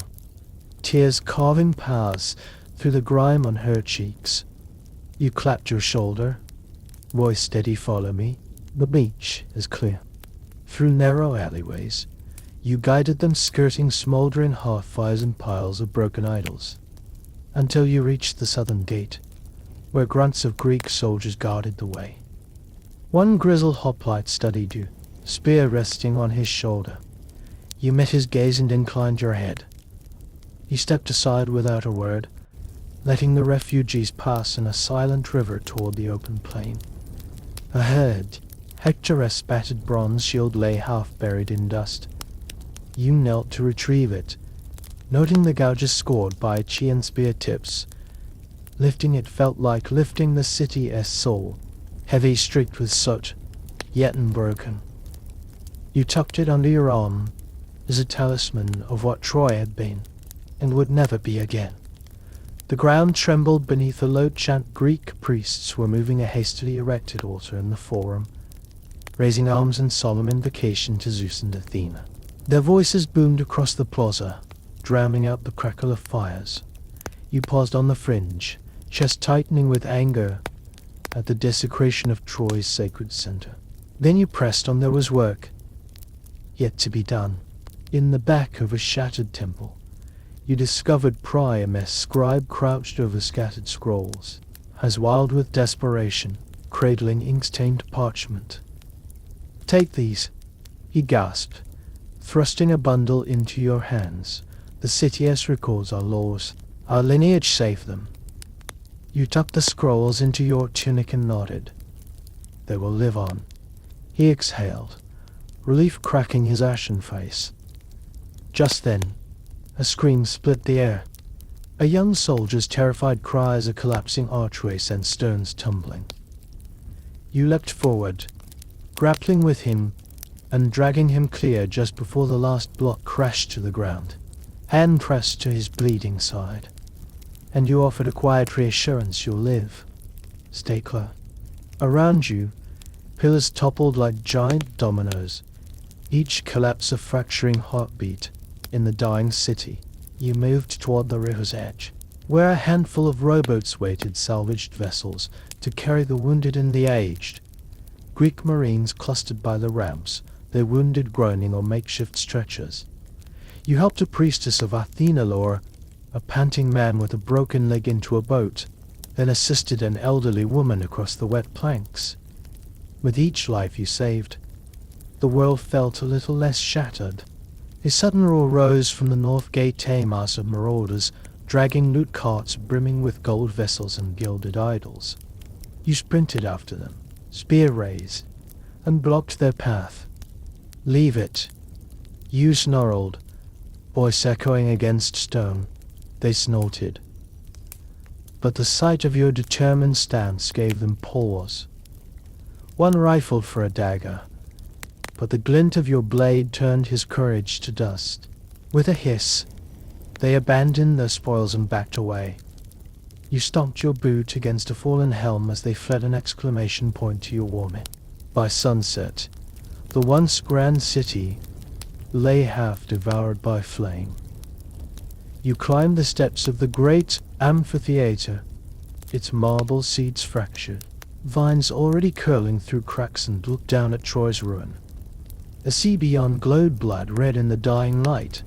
tears carving paths through the grime on her cheeks. You clapped your shoulder. Voice steady, follow me. The beach is clear. Through narrow alleyways, you guided them, skirting smoldering hearth fires and piles of broken idols, until you reached the southern gate, where grunts of Greek soldiers guarded the way. One grizzled hoplite studied you, spear resting on his shoulder. You met his gaze and inclined your head. He stepped aside without a word, letting the refugees pass in a silent river toward the open plain. Ahead, Hector's battered bronze shield lay half buried in dust. You knelt to retrieve it, noting the gouges scored by Chian spear tips. Lifting it felt like lifting the city's soul, heavy streaked with soot, yet unbroken. You tucked it under your arm as a talisman of what Troy had been, and would never be again. The ground trembled beneath a low chant. Greek priests were moving a hastily erected altar in the forum, raising arms in solemn invocation to Zeus and Athena. Their voices boomed across the plaza, drowning out the crackle of fires. You paused on the fringe, chest tightening with anger at the desecration of Troy's sacred center. Then you pressed on. There was work yet to be done. In the back of a shattered temple, you discovered Priam's scribe crouched over scattered scrolls, as wild with desperation, cradling ink-stained parchment. "Take these," he gasped, thrusting a bundle into your hands. "The city's records our laws. Our lineage saved them." You tucked the scrolls into your tunic and nodded. "They will live on." He exhaled, relief cracking his ashen face. Just then, a scream split the air. A young soldier's terrified cry as a collapsing archway sent stones tumbling. You leapt forward, grappling with him and dragging him clear just before the last block crashed to the ground. Hand pressed to his bleeding side, and you offered a quiet reassurance. "You'll live. Stay close." Around you, pillars toppled like giant dominoes, each collapse a fracturing heartbeat. In the dying city, you moved toward the river's edge, where a handful of rowboats waited, salvaged vessels to carry the wounded and the aged. Greek marines clustered by the ramps, their wounded groaning on makeshift stretchers. You helped a priestess of Athena lower a panting man with a broken leg into a boat, then assisted an elderly woman across the wet planks. With each life you saved, the world felt a little less shattered. A sudden roar rose from the north gate, a mass of marauders dragging loot carts brimming with gold vessels and gilded idols. You sprinted after them, spear raised, and blocked their path. "Leave it," you snarled, voice echoing against stone. They snorted. But the sight of your determined stance gave them pause. One rifled for a dagger, but the glint of your blade turned his courage to dust. With a hiss, they abandoned their spoils and backed away. You stomped your boot against a fallen helm as they fled, an exclamation point to your warming. By sunset, the once grand city lay half devoured by flame. You climbed the steps of the great amphitheater, its marble seats fractured, vines already curling through cracks, and looked down at Troy's ruin. The sea beyond glowed blood red in the dying light.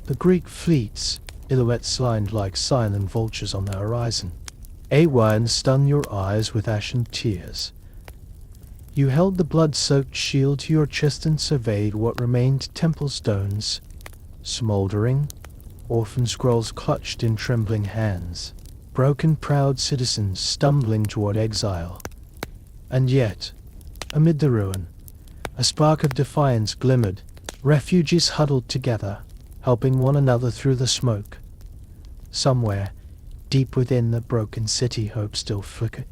The Greek fleets, silhouettes lined like silent vultures on the horizon. A wine stung your eyes with ashen tears. You held the blood-soaked shield to your chest and surveyed what remained: temple stones, smoldering, orphan scrolls clutched in trembling hands, broken proud citizens stumbling toward exile. And yet, amid the ruin, a spark of defiance glimmered. Refugees huddled together, helping one another through the smoke. Somewhere, deep within the broken city, hope still flickered.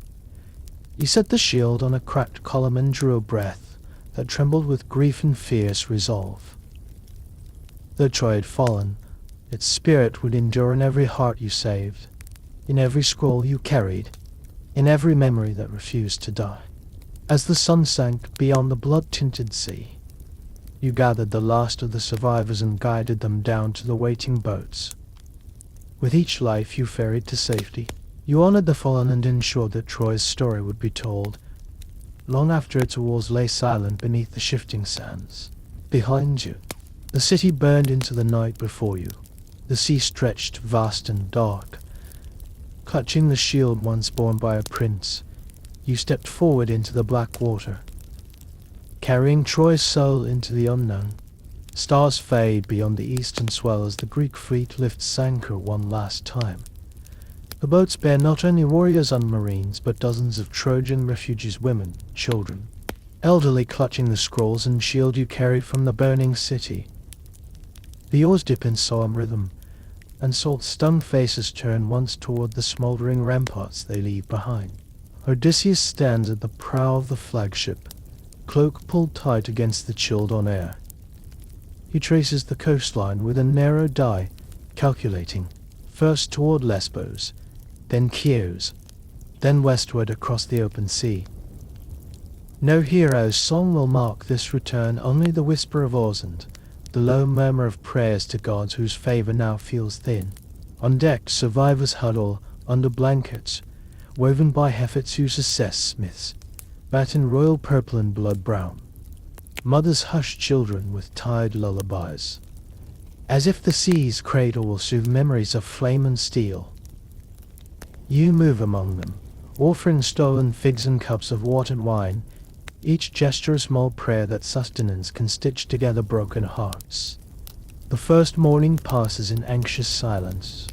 You set the shield on a cracked column and drew a breath that trembled with grief and fierce resolve. Though Troy had fallen, its spirit would endure in every heart you saved, in every scroll you carried, in every memory that refused to die. As the sun sank beyond the blood-tinted sea, you gathered the last of the survivors and guided them down to the waiting boats. With each life you ferried to safety, you honored the fallen and ensured that Troy's story would be told, long after its walls lay silent beneath the shifting sands. Behind you, the city burned into the night before you. The sea stretched vast and dark. Clutching the shield once borne by a prince, you stepped forward into the black water, carrying Troy's soul into the unknown. Stars fade beyond the eastern swell as the Greek fleet lifts anchor one last time. The boats bear not only warriors and marines, but dozens of Trojan refugees, women, children, elderly, clutching the scrolls and shield you carried from the burning city. The oars dip in solemn rhythm, and salt-stung faces turn once toward the smoldering ramparts they leave behind. Odysseus stands at the prow of the flagship, cloak pulled tight against the chilled on air. He traces the coastline with a narrow die, calculating, first toward Lesbos, then Chios, then westward across the open sea. No hero's song will mark this return, only the whisper of oars and the low murmur of prayers to gods whose favor now feels thin. On deck, survivors huddle under blankets, woven by Hephaestus' smiths, batten royal purple and blood brown. Mothers hush children with tired lullabies, as if the sea's cradle will soothe memories of flame and steel. You move among them, offering stolen figs and cups of watered wine, each gesture a small prayer that sustenance can stitch together broken hearts. The first morning passes in anxious silence.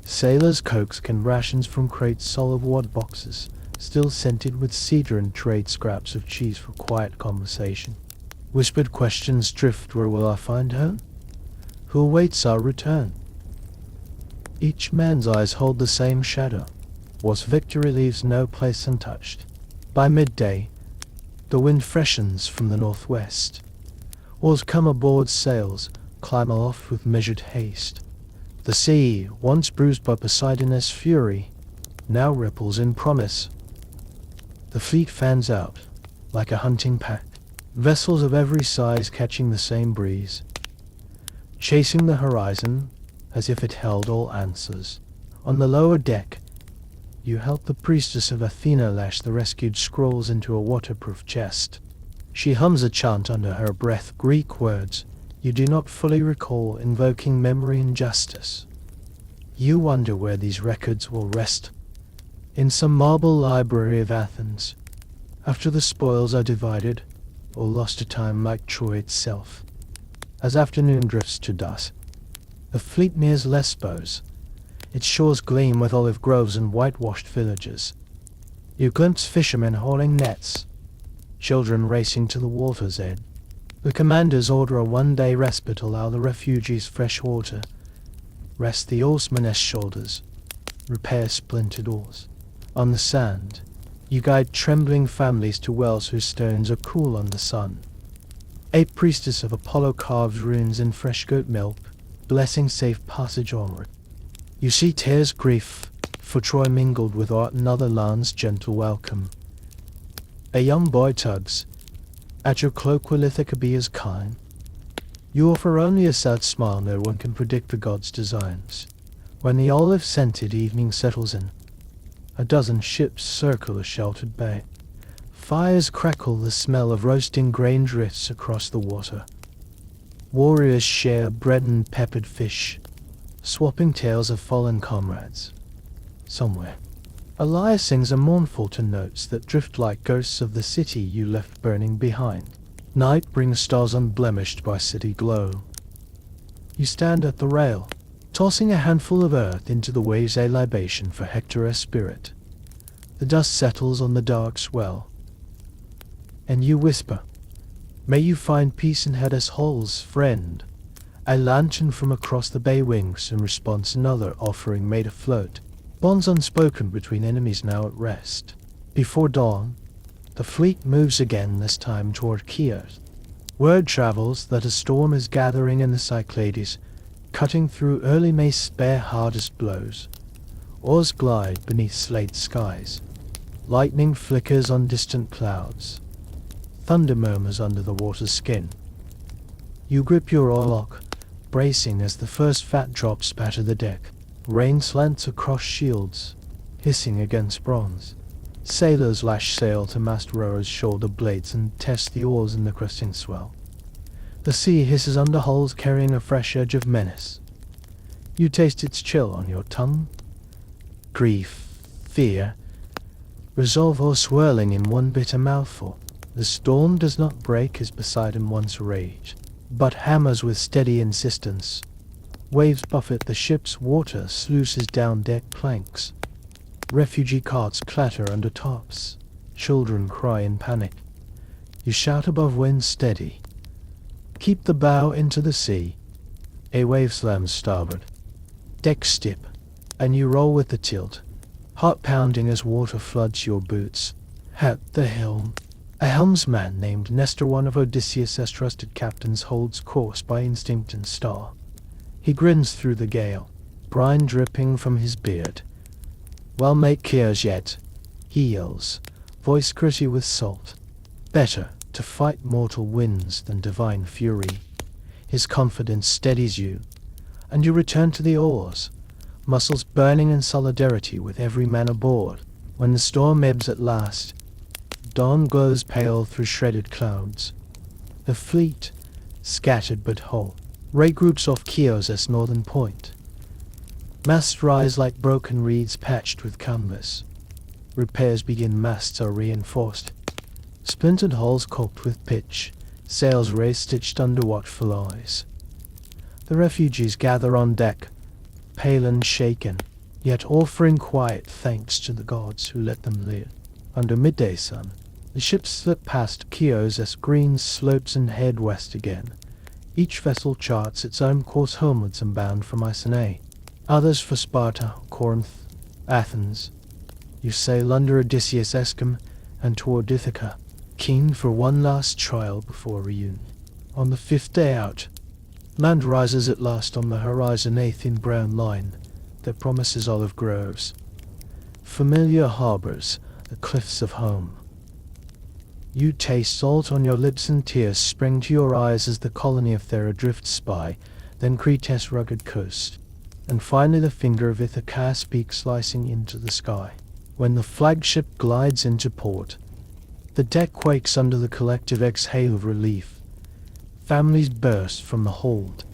Sailors coax rations from crates, solid wad boxes, still scented with cedar, and trade scraps of cheese for quiet conversation. Whispered questions drift: where will I find her? Who awaits our return? Each man's eyes hold the same shadow, whilst victory leaves no place untouched. By midday, the wind freshens from the northwest. Oars come aboard sails, climb aloft with measured haste. The sea, once bruised by Poseidon's fury, now ripples in promise. The fleet fans out, like a hunting pack, vessels of every size catching the same breeze, chasing the horizon as if it held all answers. On the lower deck, you help the priestess of Athena lash the rescued scrolls into a waterproof chest. She hums a chant under her breath, Greek words you do not fully recall, invoking memory and justice. You wonder where these records will rest. In some marble library of Athens, after the spoils are divided, or lost to time like Troy itself. As afternoon drifts to dusk, the fleet nears Lesbos. Its shores gleam with olive groves and whitewashed villages. You glimpse fishermen hauling nets, children racing to the water's edge. The commanders order a one-day respite, allow the refugees fresh water, rest the oarsmen's shoulders, repair splintered oars. On the sand, you guide trembling families to wells whose stones are cool on the sun. A priestess of Apollo carves runes in fresh goat milk, blessing safe passage onward. You see tears grief, for Troy mingled with art and other lands' gentle welcome. A young boy tugs at your cloak with Ithacabea's kind. You offer only a sad smile, no one can predict the gods' designs. When the olive-scented evening settles in, a dozen ships circle a sheltered bay. Fires crackle, the smell of roasting grain drifts across the water. Warriors share bread and peppered fish, swapping tales of fallen comrades. Somewhere, a lyre sings a mournful to notes that drift like ghosts of the city you left burning behind. Night brings stars unblemished by city glow. You stand at the rail, tossing a handful of earth into the waves, a libation for Hector's spirit. The dust settles on the dark swell, and you whisper, "May you find peace in Hades' halls, friend." A lantern from across the bay winks in response, another offering made afloat. Bonds unspoken between enemies now at rest. Before dawn, the fleet moves again, this time toward Chios. Word travels that a storm is gathering in the Cyclades, cutting through early May's bare hardest blows. Oars glide beneath slate skies. Lightning flickers on distant clouds. Thunder murmurs under the water's skin. You grip your oarlock, bracing as the first fat drops spatter the deck. Rain slants across shields, hissing against bronze. Sailors lash sail to mast rowers' shoulder blades and test the oars in the cresting swell. The sea hisses under hulls carrying a fresh edge of menace. You taste its chill on your tongue. Grief, fear, resolve all swirling in one bitter mouthful. The storm does not break as Poseidon once raged, but hammers with steady insistence. Waves buffet the ship's water sluices down deck planks. Refugee carts clatter under tops. Children cry in panic. You shout above wind steady. Keep the bow into the sea. A wave slams starboard. Deck stip, and you roll with the tilt, heart pounding as water floods your boots. At the helm, a helmsman named Nestor, one of Odysseus' trusted captains, holds course by instinct and star. He grins through the gale, brine dripping from his beard. "Well, make cares yet," he yells, voice gritty with salt. "Better to fight mortal winds than divine fury." His confidence steadies you, and you return to the oars, muscles burning in solidarity with every man aboard. When the storm ebbs at last, dawn glows pale through shredded clouds. The fleet, scattered but whole, regroups off Chios' northern point. Masts rise like broken reeds patched with canvas. Repairs begin, masts are reinforced. Splintered hulls caulked with pitch, sails race-stitched under watchful eyes. The refugees gather on deck, pale and shaken, yet offering quiet thanks to the gods who let them live. Under midday sun, the ships slip past Chios' green slopes and head west again. Each vessel charts its own course homewards and bound for Mycenae. Others for Sparta, Corinth, Athens. You sail under Odysseus' Escom and toward Ithaca, keen for one last trial before reunion. On the fifth day out, land rises at last on the horizon, a thin brown line that promises olive groves, familiar harbors, the cliffs of home. You taste salt on your lips and tears spring to your eyes as the colony of Thera drifts by, then Crete's rugged coast, and finally the finger of Ithaca's peak slicing into the sky. When the flagship glides into port, the deck quakes under the collective exhale of relief. Families burst from the hold.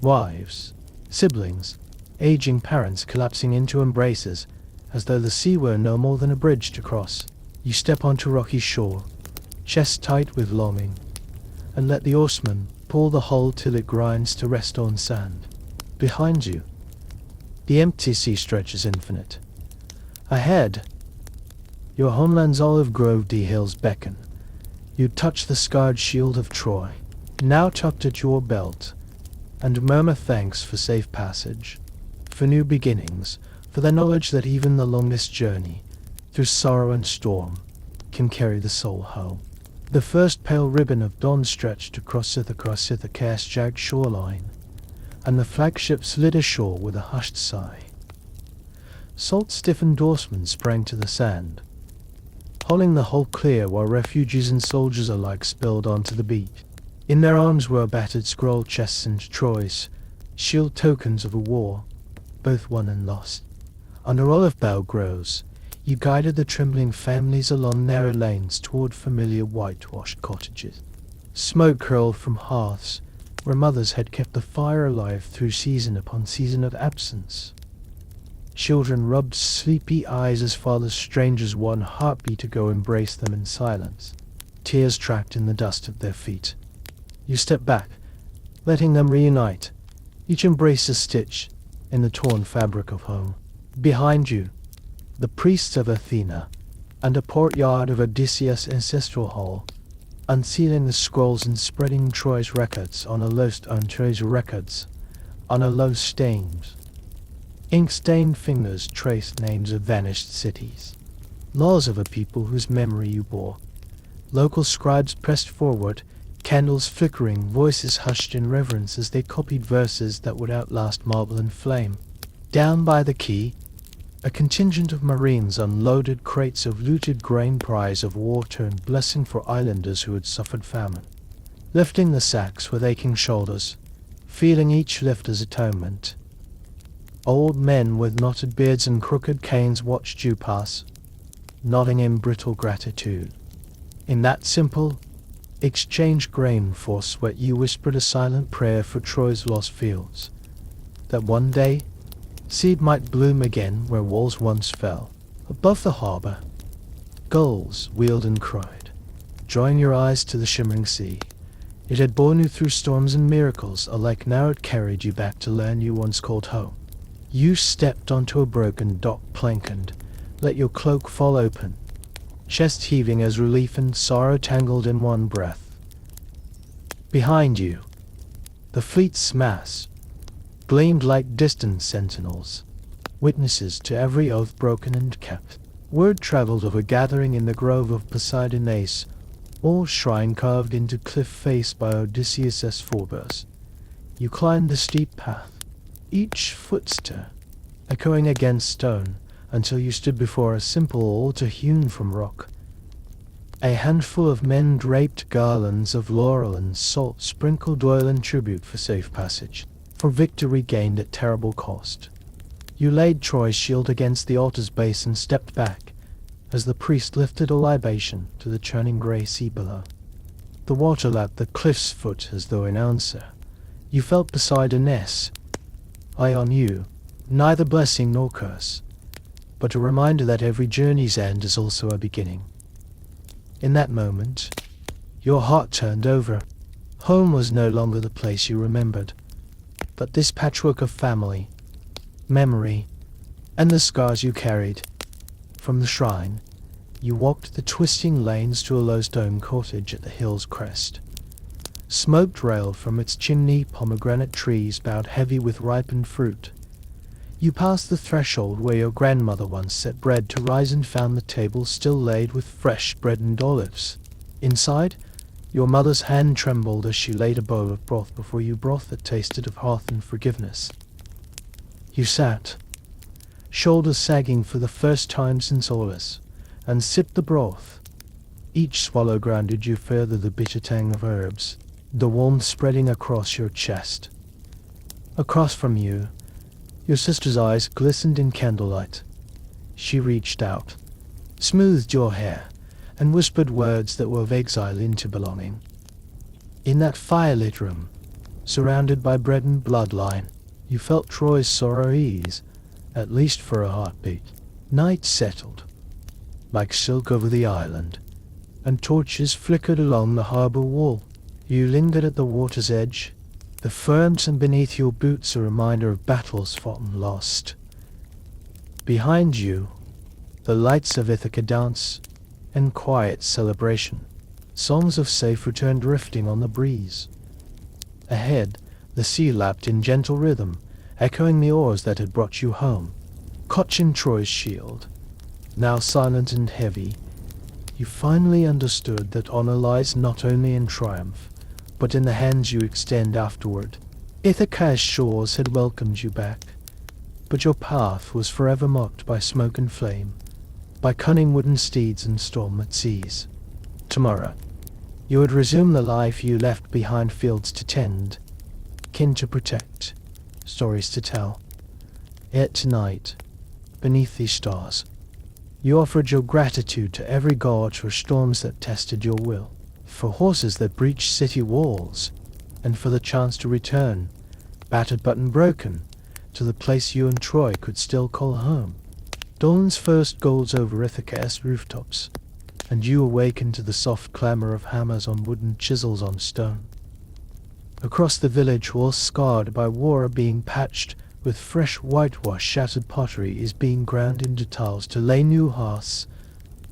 Wives, siblings, aging parents collapsing into embraces, as though the sea were no more than a bridge to cross. You step onto rocky shore, chest tight with longing, and let the oarsman pull the hull till it grinds to rest on sand. Behind you, the empty sea stretches infinite. Ahead, your homeland's olive-groved hills beckon. You touch the scarred shield of Troy, now tucked at your belt, and murmur thanks for safe passage, for new beginnings, for the knowledge that even the longest journey, through sorrow and storm, can carry the soul home. The first pale ribbon of dawn stretched across Ithaca's jagged shoreline, and the flagship slid ashore with a hushed sigh. Salt-stiffened oarsmen sprang to the sand, hauling the hull clear while refugees and soldiers alike spilled onto the beach. In their arms were battered scroll chests and Troy's, shield tokens of a war, both won and lost. Under olive bough groves, you guided the trembling families along narrow lanes toward familiar whitewashed cottages. Smoke curled from hearths where mothers had kept the fire alive through season upon season of absence. Children rubbed sleepy eyes as father's strangers one heartbeat to go embrace them in silence, tears tracked in the dust at their feet. You step back, letting them reunite, each embrace a stitch in the torn fabric of home. Behind you, the priests of Athena, and a courtyard of Odysseus' ancestral hall, unsealing the scrolls and spreading Troy's records on a lost stains. Ink-stained fingers traced names of vanished cities, laws of a people whose memory you bore. Local scribes pressed forward, candles flickering, voices hushed in reverence as they copied verses that would outlast marble and flame. Down by the quay, a contingent of marines unloaded crates of looted grain, prize of war-turned blessing for islanders who had suffered famine. Lifting the sacks with aching shoulders, feeling each lift as atonement, Old men with knotted beards and crooked canes watched you pass, nodding in brittle gratitude. In that simple exchange grain for sweat, you whispered a silent prayer for Troy's lost fields, that one day seed might bloom again where walls once fell. Above the harbor, gulls wheeled and cried, drawing your eyes to the shimmering sea. It had borne you through storms and miracles, alike now it carried you back to land you once called home. You stepped onto a broken dock plank and let your cloak fall open, chest heaving as relief and sorrow tangled in one breath. Behind you, the fleet's mass gleamed like distant sentinels, witnesses to every oath broken and kept. Word traveled of a gathering in the grove of Poseidon Ace, all shrine carved into cliff face by Odysseus' forebears. You climbed the steep path, each footstep echoing against stone, until you stood before a simple altar hewn from rock. A handful of men draped garlands of laurel and salt sprinkled oil in tribute for safe passage, for victory gained at terrible cost. You laid Troy's shield against the altar's base and stepped back, as the priest lifted a libation to the churning grey sea below. The water lapped the cliff's foot as though in answer. You felt Poseidon's eye on you, neither blessing nor curse, but a reminder that every journey's end is also a beginning. In that moment, your heart turned over. Home was no longer the place you remembered, but this patchwork of family, memory, and the scars you carried. From the shrine, you walked the twisting lanes to a low stone cottage at the hill's crest. Smoke trailed from its chimney, pomegranate trees bowed heavy with ripened fruit. You passed the threshold where your grandmother once set bread to rise and found the table still laid with fresh bread and olives. Inside, your mother's hand trembled as she laid a bowl of broth before you, broth that tasted of hearth and forgiveness. You sat, shoulders sagging for the first time since Olympus, and sipped the broth. Each swallow grounded you further the bitter tang of herbs, the warmth spreading across your chest. Across from you, your sister's eyes glistened in candlelight. She reached out, smoothed your hair, and whispered words that wove exile into belonging. In that firelit room, surrounded by bread and bloodline, you felt Troy's sorrow ease, at least for a heartbeat. Night settled, like silk over the island, and torches flickered along the harbor wall. You lingered at the water's edge, the ferns and beneath your boots a reminder of battles fought and lost. Behind you, the lights of Ithaca dance and quiet celebration, songs of safe return drifting on the breeze. Ahead, the sea lapped in gentle rhythm, echoing the oars that had brought you home. Caught in Troy's shield, now silent and heavy, you finally understood that honor lies not only in triumph, but in the hands you extend afterward. Ithaca's shores had welcomed you back, but your path was forever marked by smoke and flame, by cunning wooden steeds and storm-lit seas. Tomorrow, you would resume the life you left behind, fields to tend, kin to protect, stories to tell. Yet tonight, beneath these stars, you offered your gratitude to every god for storms that tested your will, for horses that breached city walls, and for the chance to return, battered but unbroken, to the place you and Troy could still call home. Dawn's first golds over Ithaca's rooftops, and you awakened to the soft clamor of hammers on wood and chisels on stone. Across the village, walls scarred by war are being patched, with fresh whitewash. Shattered pottery is being ground into tiles to lay new hearths.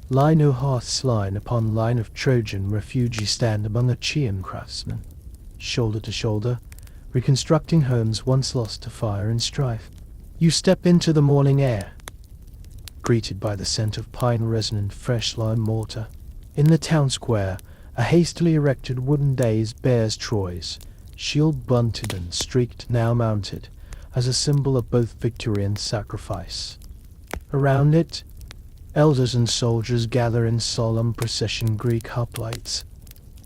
Lie new hearths, line upon line of Trojan refugees stand among Achaean craftsmen, shoulder to shoulder, reconstructing homes once lost to fire and strife. You step into the morning air, greeted by the scent of pine resin and fresh lime mortar. In the town square, a hastily erected wooden dais bears Troy's shield, blunted and streaked, now mounted, as a symbol of both victory and sacrifice. Around it, elders and soldiers gather in solemn procession, Greek hoplites,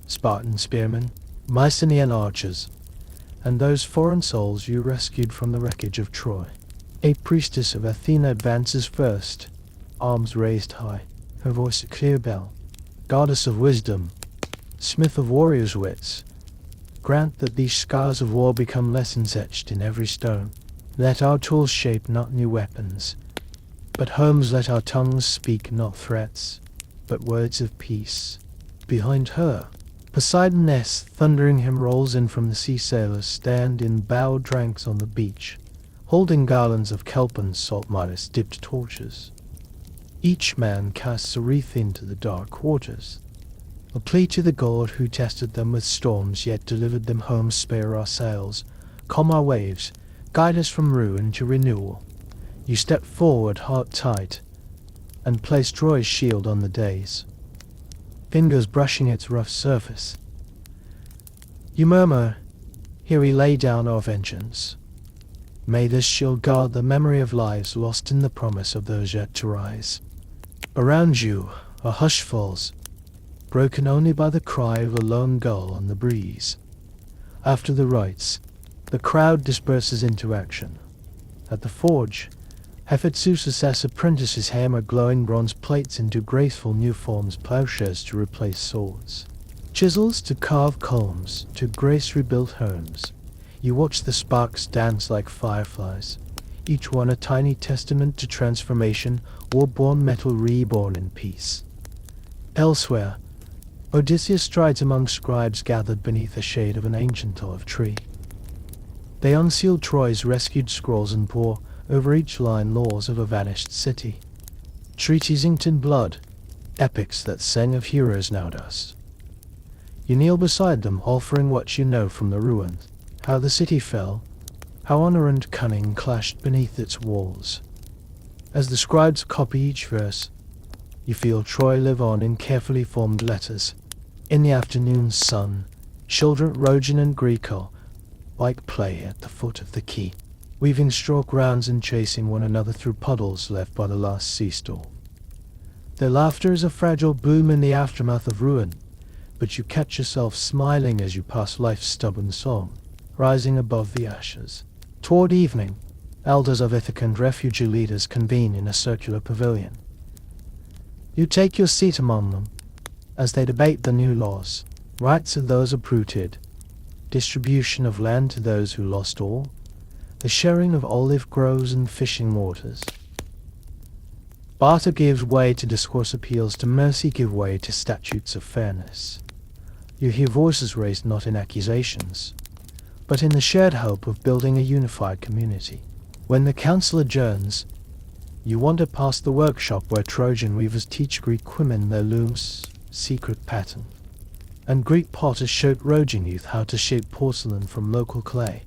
Spartan spearmen, Mycenaean archers, and those foreign souls you rescued from the wreckage of Troy. A priestess of Athena advances first, arms raised high, her voice a clear bell. Goddess of wisdom, smith of warriors' wits, grant that these scars of war become lessons etched in every stone. Let our tools shape not new weapons, but homes. Let our tongues speak not threats, but words of peace. Behind her, Poseidon's thundering hymn rolls in from the sea. Sailors stand in bowed ranks on the beach, holding garlands of kelp and salt Midas dipped torches. Each man casts a wreath into the dark waters, a plea to the god who tested them with storms yet delivered them home. Spare our sails, calm our waves, guide us from ruin to renewal. You step forward, heart tight, and place Troy's shield on the days, fingers brushing its rough surface. You murmur, here we lay down our vengeance. May this shield guard the memory of lives lost in the promise of those yet to rise. Around you, a hush falls, broken only by the cry of a lone gull on the breeze. After the rites, the crowd disperses into action. At the forge, Hephaestus' apprentices hammer glowing bronze plates into graceful new forms, plowshares to replace swords, chisels to carve columns, to grace rebuilt homes. You watch the sparks dance like fireflies, each one a tiny testament to transformation, war-born metal reborn in peace. Elsewhere, Odysseus strides among scribes gathered beneath the shade of an ancient olive tree. They unseal Troy's rescued scrolls and pore over each line laws of a vanished city, treaties inked in blood, epics that sang of heroes now dust. You kneel beside them, offering what you know from the ruins, how the city fell, how honor and cunning clashed beneath its walls. As the scribes copy each verse, you feel Troy live on in carefully formed letters. In the afternoon sun, children Trojan and Greco like play at the foot of the quay, weaving stroke rounds and chasing one another through puddles left by the last sea storm. Their laughter is a fragile boom in the aftermath of ruin, but you catch yourself smiling as you pass life's stubborn song, rising above the ashes. Toward evening, elders of Ithaca and refugee leaders convene in a circular pavilion. You take your seat among them as they debate the new laws, rights of those uprooted, distribution of land to those who lost all, the sharing of olive groves and fishing waters. Barter gives way to discourse, appeals to mercy give way to statutes of fairness. You hear voices raised not in accusations, but in the shared hope of building a unified community. When the council adjourns, you wander past the workshop where Trojan weavers teach Greek women their loom's secret pattern, and Greek potters show Trojan youth how to shape porcelain from local clay.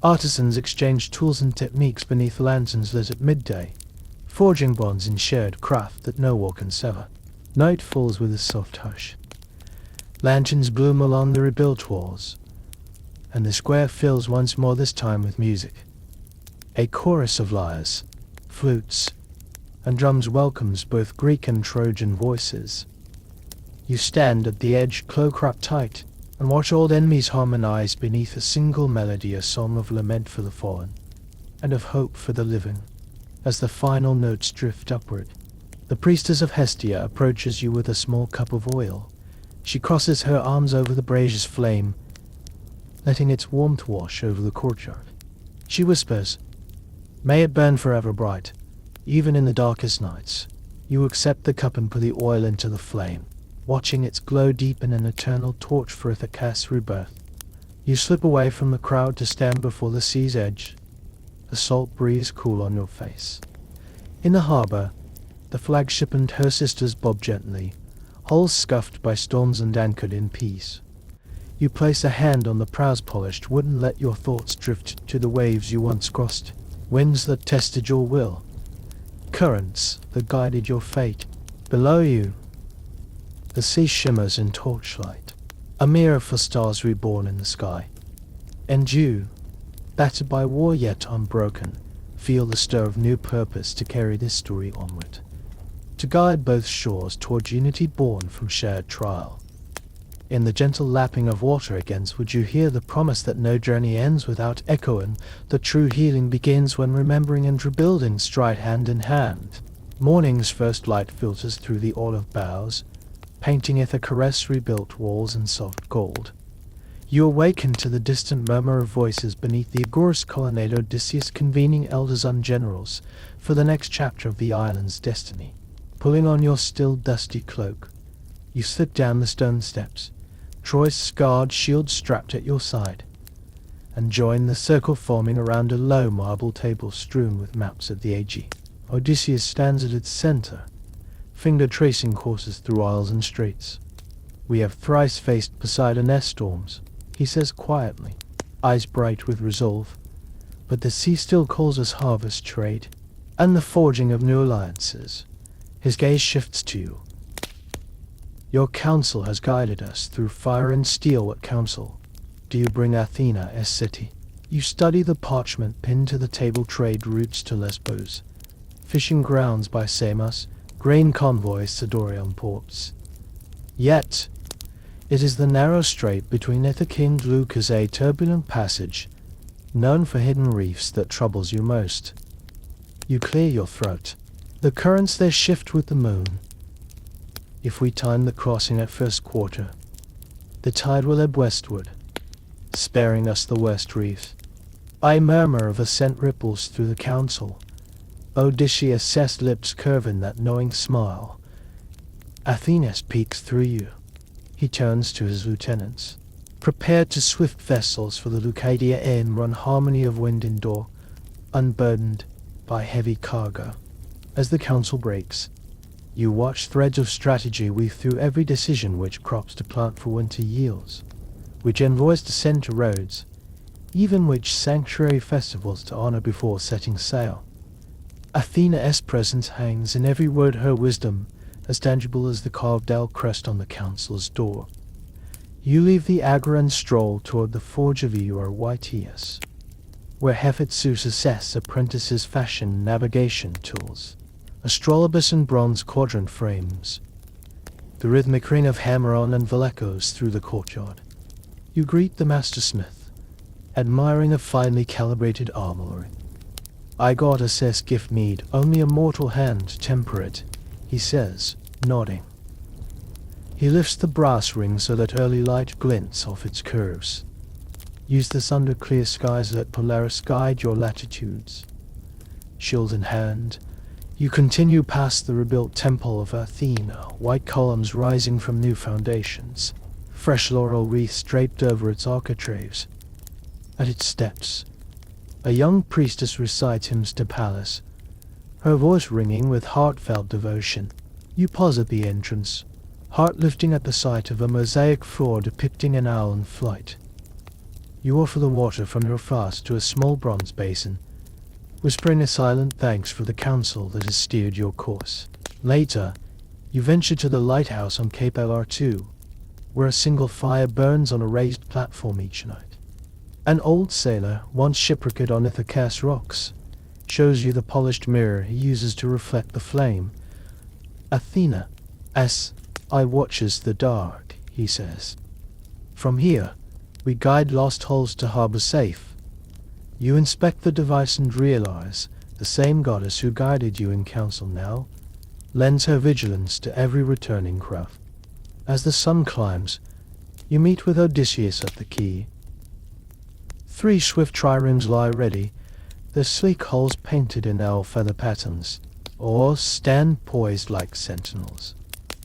Artisans exchange tools and techniques beneath lanterns lit at midday, forging bonds in shared craft that no war can sever. Night falls with a soft hush. Lanterns bloom along the rebuilt walls, and the square fills once more, this time with music. A chorus of lyres, flutes, and drums welcomes both Greek and Trojan voices. You stand at the edge, cloak wrapped tight, and watch old enemies harmonize beneath a single melody, a song of lament for the fallen, and of hope for the living. As the final notes drift upward, the priestess of Hestia approaches you with a small cup of oil. She crosses her arms over the brazier's flame, letting its warmth wash over the courtyard. She whispers, "May it burn forever bright, even in the darkest nights." You accept the cup and put the oil into the flame, watching its glow deepen, an eternal torch for Ithaca's rebirth. You slip away from the crowd to stand before the sea's edge, a salt breeze cool on your face. In the harbor, the flagship and her sisters bob gently, hulls scuffed by storms and anchored in peace. You place a hand on the prow's polished wood and let your thoughts drift to the waves you once crossed, winds that tested your will, currents that guided your fate. Below you, the sea shimmers in torchlight, a mirror for stars reborn in the sky. And you, battered by war yet unbroken, feel the stir of new purpose to carry this story onward, to guide both shores toward unity born from shared trial. In the gentle lapping of water against would you hear the promise that no journey ends without echo, and that true healing begins when remembering and rebuilding stride hand in hand. Morning's first light filters through the olive boughs, painting with a caress rebuilt walls in soft gold. You awaken to the distant murmur of voices beneath the agorous colonnade, Odysseus convening elders and generals for the next chapter of the island's destiny. Pulling on your still dusty cloak, you slip down the stone steps, Troy's scarred shield strapped at your side, and join the circle forming around a low marble table strewn with maps of the Aegean. Odysseus stands at its center, finger tracing courses through isles and straits. We have thrice faced Poseidon storms, he says quietly, eyes bright with resolve, but the sea still calls us harvest trade, and the forging of new alliances. His gaze shifts to you. Your counsel has guided us through fire and steel. What counsel do you bring Athena's city? You study the parchment pinned to the table, trade routes to Lesbos, fishing grounds by Samos, grain convoys to Dorian ports. Yet, it is the narrow strait between Ithaca and Leucas, a turbulent passage, known for hidden reefs, that troubles you most. You clear your throat. The currents there shift with the moon. If we time the crossing at first quarter, the tide will ebb westward, sparing us the west reefs. A murmur of assent ripples through the council. Odysseus' lips curve in that knowing smile. Athena's peeks through you. He turns to his lieutenants. Prepared to swift vessels for the Leucadia and run harmony of wind indoor, unburdened by heavy cargo. As the council breaks, you watch threads of strategy weave through every decision: which crops to plant for winter yields, which envoys to send to Rhodes, even which sanctuary festivals to honor before setting sail. Athena's presence hangs in every word, her wisdom as tangible as the carved owl crest on the council's door. You leave the agora and stroll toward the forge of Eurytius, where Hephaestus' apprentices fashion navigation tools. Astrolabus and bronze quadrant frames the rhythmic ring of hammer-on and echoes through the courtyard. You greet the mastersmith, admiring a finely calibrated armory. "I got a gift mead, only a mortal hand temper it," he says, nodding. He lifts the brass ring so that early light glints off its curves. Use this under clear skies, let Polaris guide your latitudes. Shield in hand, you continue past the rebuilt temple of Athena, white columns rising from new foundations, fresh laurel wreaths draped over its architraves. At its steps, a young priestess recites hymns to Pallas, her voice ringing with heartfelt devotion. You pause at the entrance, heart lifting at the sight of a mosaic floor depicting an owl in flight. You offer the water from your flask to a small bronze basin, whispering a silent thanks for the counsel that has steered your course. Later, you venture to the lighthouse on Cape LR2, where a single fire burns on a raised platform each night. An old sailor, once shipwrecked on Ithaca's rocks, shows you the polished mirror he uses to reflect the flame. "Athena, as I watches the dark," he says. "From here, we guide lost hulls to harbor safe." You inspect the device and realize the same goddess who guided you in council now lends her vigilance to every returning craft. As the sun climbs, you meet with Odysseus at the quay. 3 swift triremes lie ready, their sleek hulls painted in owl feather patterns, or stand poised like sentinels.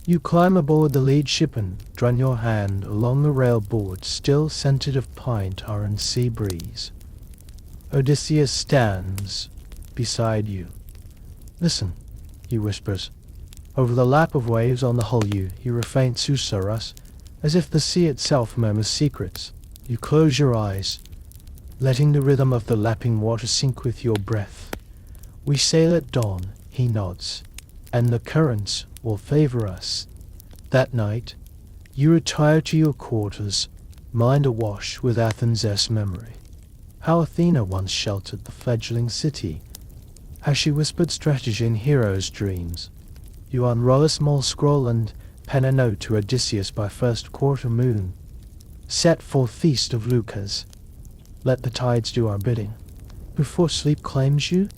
You climb aboard the lead ship and run your hand along the rail board, still scented of pine tar and sea breeze. Odysseus stands beside you. "Listen," he whispers. Over the lap of waves on the hull he refrains susurrus, as if the sea itself murmurs secrets. You close your eyes, letting the rhythm of the lapping water sync with your breath. "We sail at dawn," he nods, "and the currents will favor us." That night, you retire to your quarters, mind awash with Athens' memory. How Athena once sheltered the fledgling city, how she whispered strategy in heroes' dreams. You unroll a small scroll and pen a note to Odysseus by first quarter moon. Set for feast of Lucas. Let the tides do our bidding. Before sleep claims you,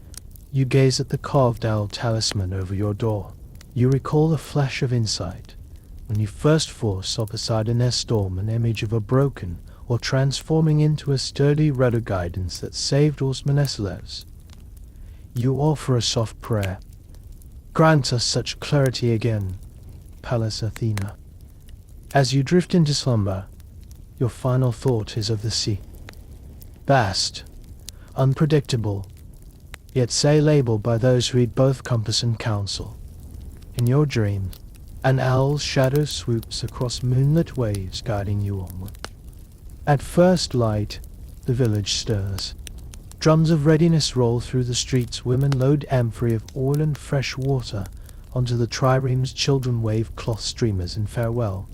you gaze at the carved owl talisman over your door. You recall a flash of insight when you first saw beside a nest storm an image of a broken or transforming into a sturdy rudder guidance that saved Osmanesilevs. You offer a soft prayer. Grant us such clarity again, Pallas Athena. As you drift into slumber, your final thought is of the sea. Vast, unpredictable, yet labeled by those who read both compass and counsel. In your dreams, an owl's shadow swoops across moonlit waves, guiding you onward. At first light, the village stirs. Drums of readiness roll through the streets. Women load amphorae of oil and fresh water onto the triremes. Children wave cloth streamers in farewell.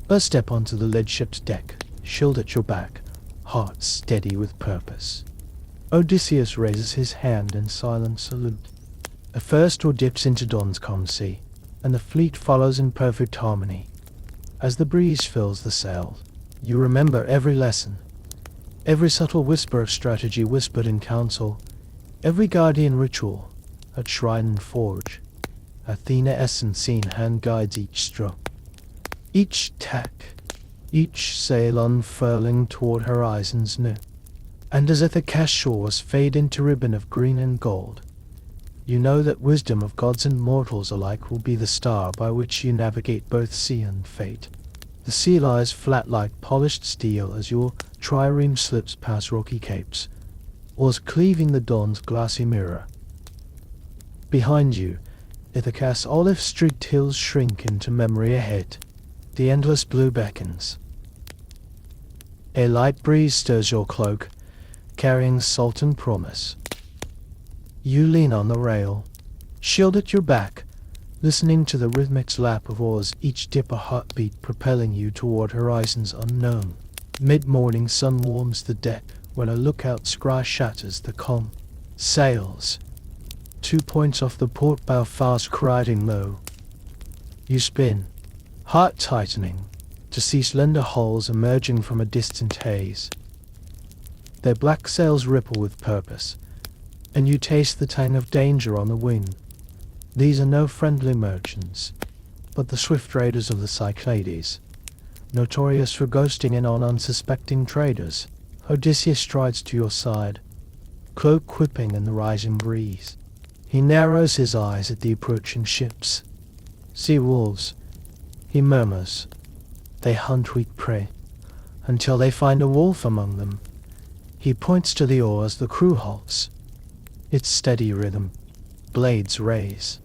First step onto the lead ship's deck, shield at your back, heart steady with purpose. Odysseus raises his hand in silent salute. A first oar dips into dawn's calm sea, and the fleet follows in perfect harmony. As the breeze fills the sails, you remember every lesson, every subtle whisper of strategy whispered in council, every guardian ritual at shrine and forge. Athena essence seen hand guides each stroke, each tack, each sail unfurling toward horizons new. And as Ithaca's shores fade into ribbon of green and gold, you know that wisdom of gods and mortals alike will be the star by which you navigate both sea and fate. The sea lies flat like polished steel as your trireme slips past rocky capes, oars cleaving the dawn's glassy mirror. Behind you, Ithaca's olive-streaked hills shrink into memory ahead. The endless blue beckons. A light breeze stirs your cloak, carrying salt and promise. You lean on the rail, shield at your back, listening to the rhythmic lap of oars, each dip a heartbeat propelling you toward horizons unknown. Mid-morning sun warms the deck when a lookout scry shatters the calm. Sails, 2 points off the port bow fast riding low. You spin, heart tightening, to see slender hulls emerging from a distant haze. Their black sails ripple with purpose, and you taste the tang of danger on the wing. These are no friendly merchants, but the swift raiders of the Cyclades, notorious for ghosting in on unsuspecting traders. Odysseus strides to your side, cloak quipping in the rising breeze. He narrows his eyes at the approaching ships. Sea wolves, he murmurs. They hunt weak prey, until they find a wolf among them. He points to the oar as the crew halts. Its steady rhythm, blades raise.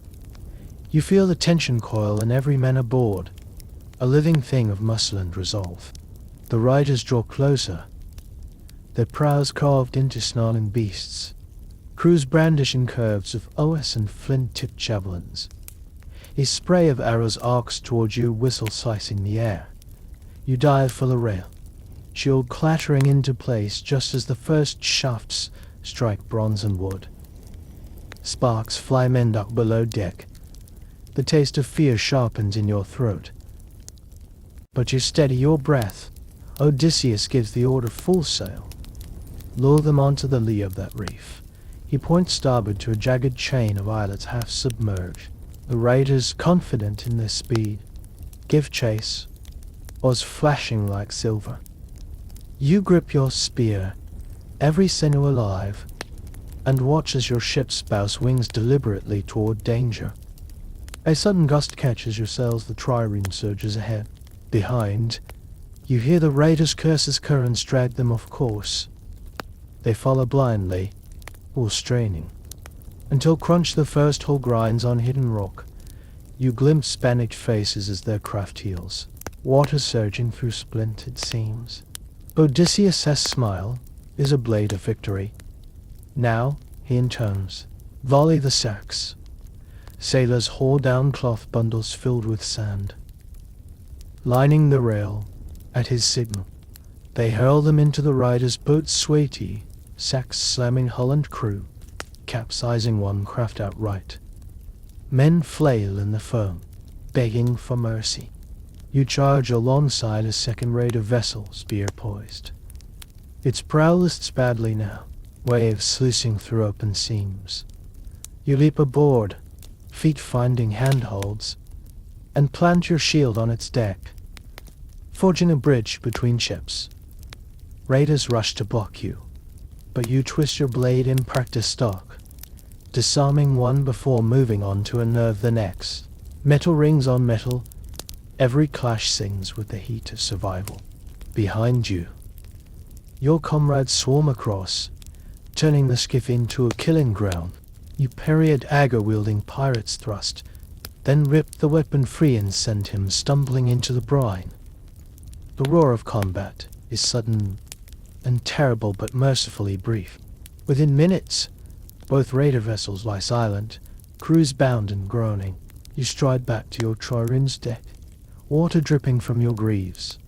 You feel the tension coil in every man aboard, a living thing of muscle and resolve. The riders draw closer, their prows carved into snarling beasts. Crews brandishing curves of OS and flint-tipped javelins. A spray of arrows arcs toward you, whistle slicing the air. You dive for the rail, shield clattering into place just as the first shafts strike bronze and wood. Sparks fly men up below deck. The taste of fear sharpens in your throat. But you steady your breath. Odysseus gives the order full sail. Lure them onto the lee of that reef. He points starboard to a jagged chain of islets half submerged. The raiders, confident in their speed, give chase, oars flashing like silver. You grip your spear, every sinew alive, and watch as your ship's bow swings deliberately toward danger. A sudden gust catches your sails, the trireme surges ahead. Behind, you hear the raiders' curses currents drag them off course. They follow blindly, or straining, until crunch the first hull grinds on hidden rock. You glimpse Spanish faces as their craft heels, water surging through splintered seams. Odysseus' smile is a blade of victory. Now, he intones, volley the sacks. Sailors haul down cloth bundles filled with sand. Lining the rail, at his signal, they hurl them into the riders' boats, swayty, sacks slamming hull and crew, capsizing one craft outright. Men flail in the foam, begging for mercy. You charge alongside a second-rate vessel, spear poised. Its prow lists badly now, waves sluicing through open seams. You leap aboard, feet finding handholds, and plant your shield on its deck, forging a bridge between ships. Raiders rush to block you, but you twist your blade in practice stock, disarming one before moving on to unnerve the next. Metal rings on metal, every clash sings with the heat of survival. Behind you, your comrades swarm across, turning the skiff into a killing ground. You parry a dagger-wielding pirate's thrust, then rip the weapon free and send him stumbling into the brine. The roar of combat is sudden and terrible, but mercifully brief. Within minutes, both raider vessels lie silent, crews bound and groaning. You stride back to your trireme's deck, water dripping from your greaves.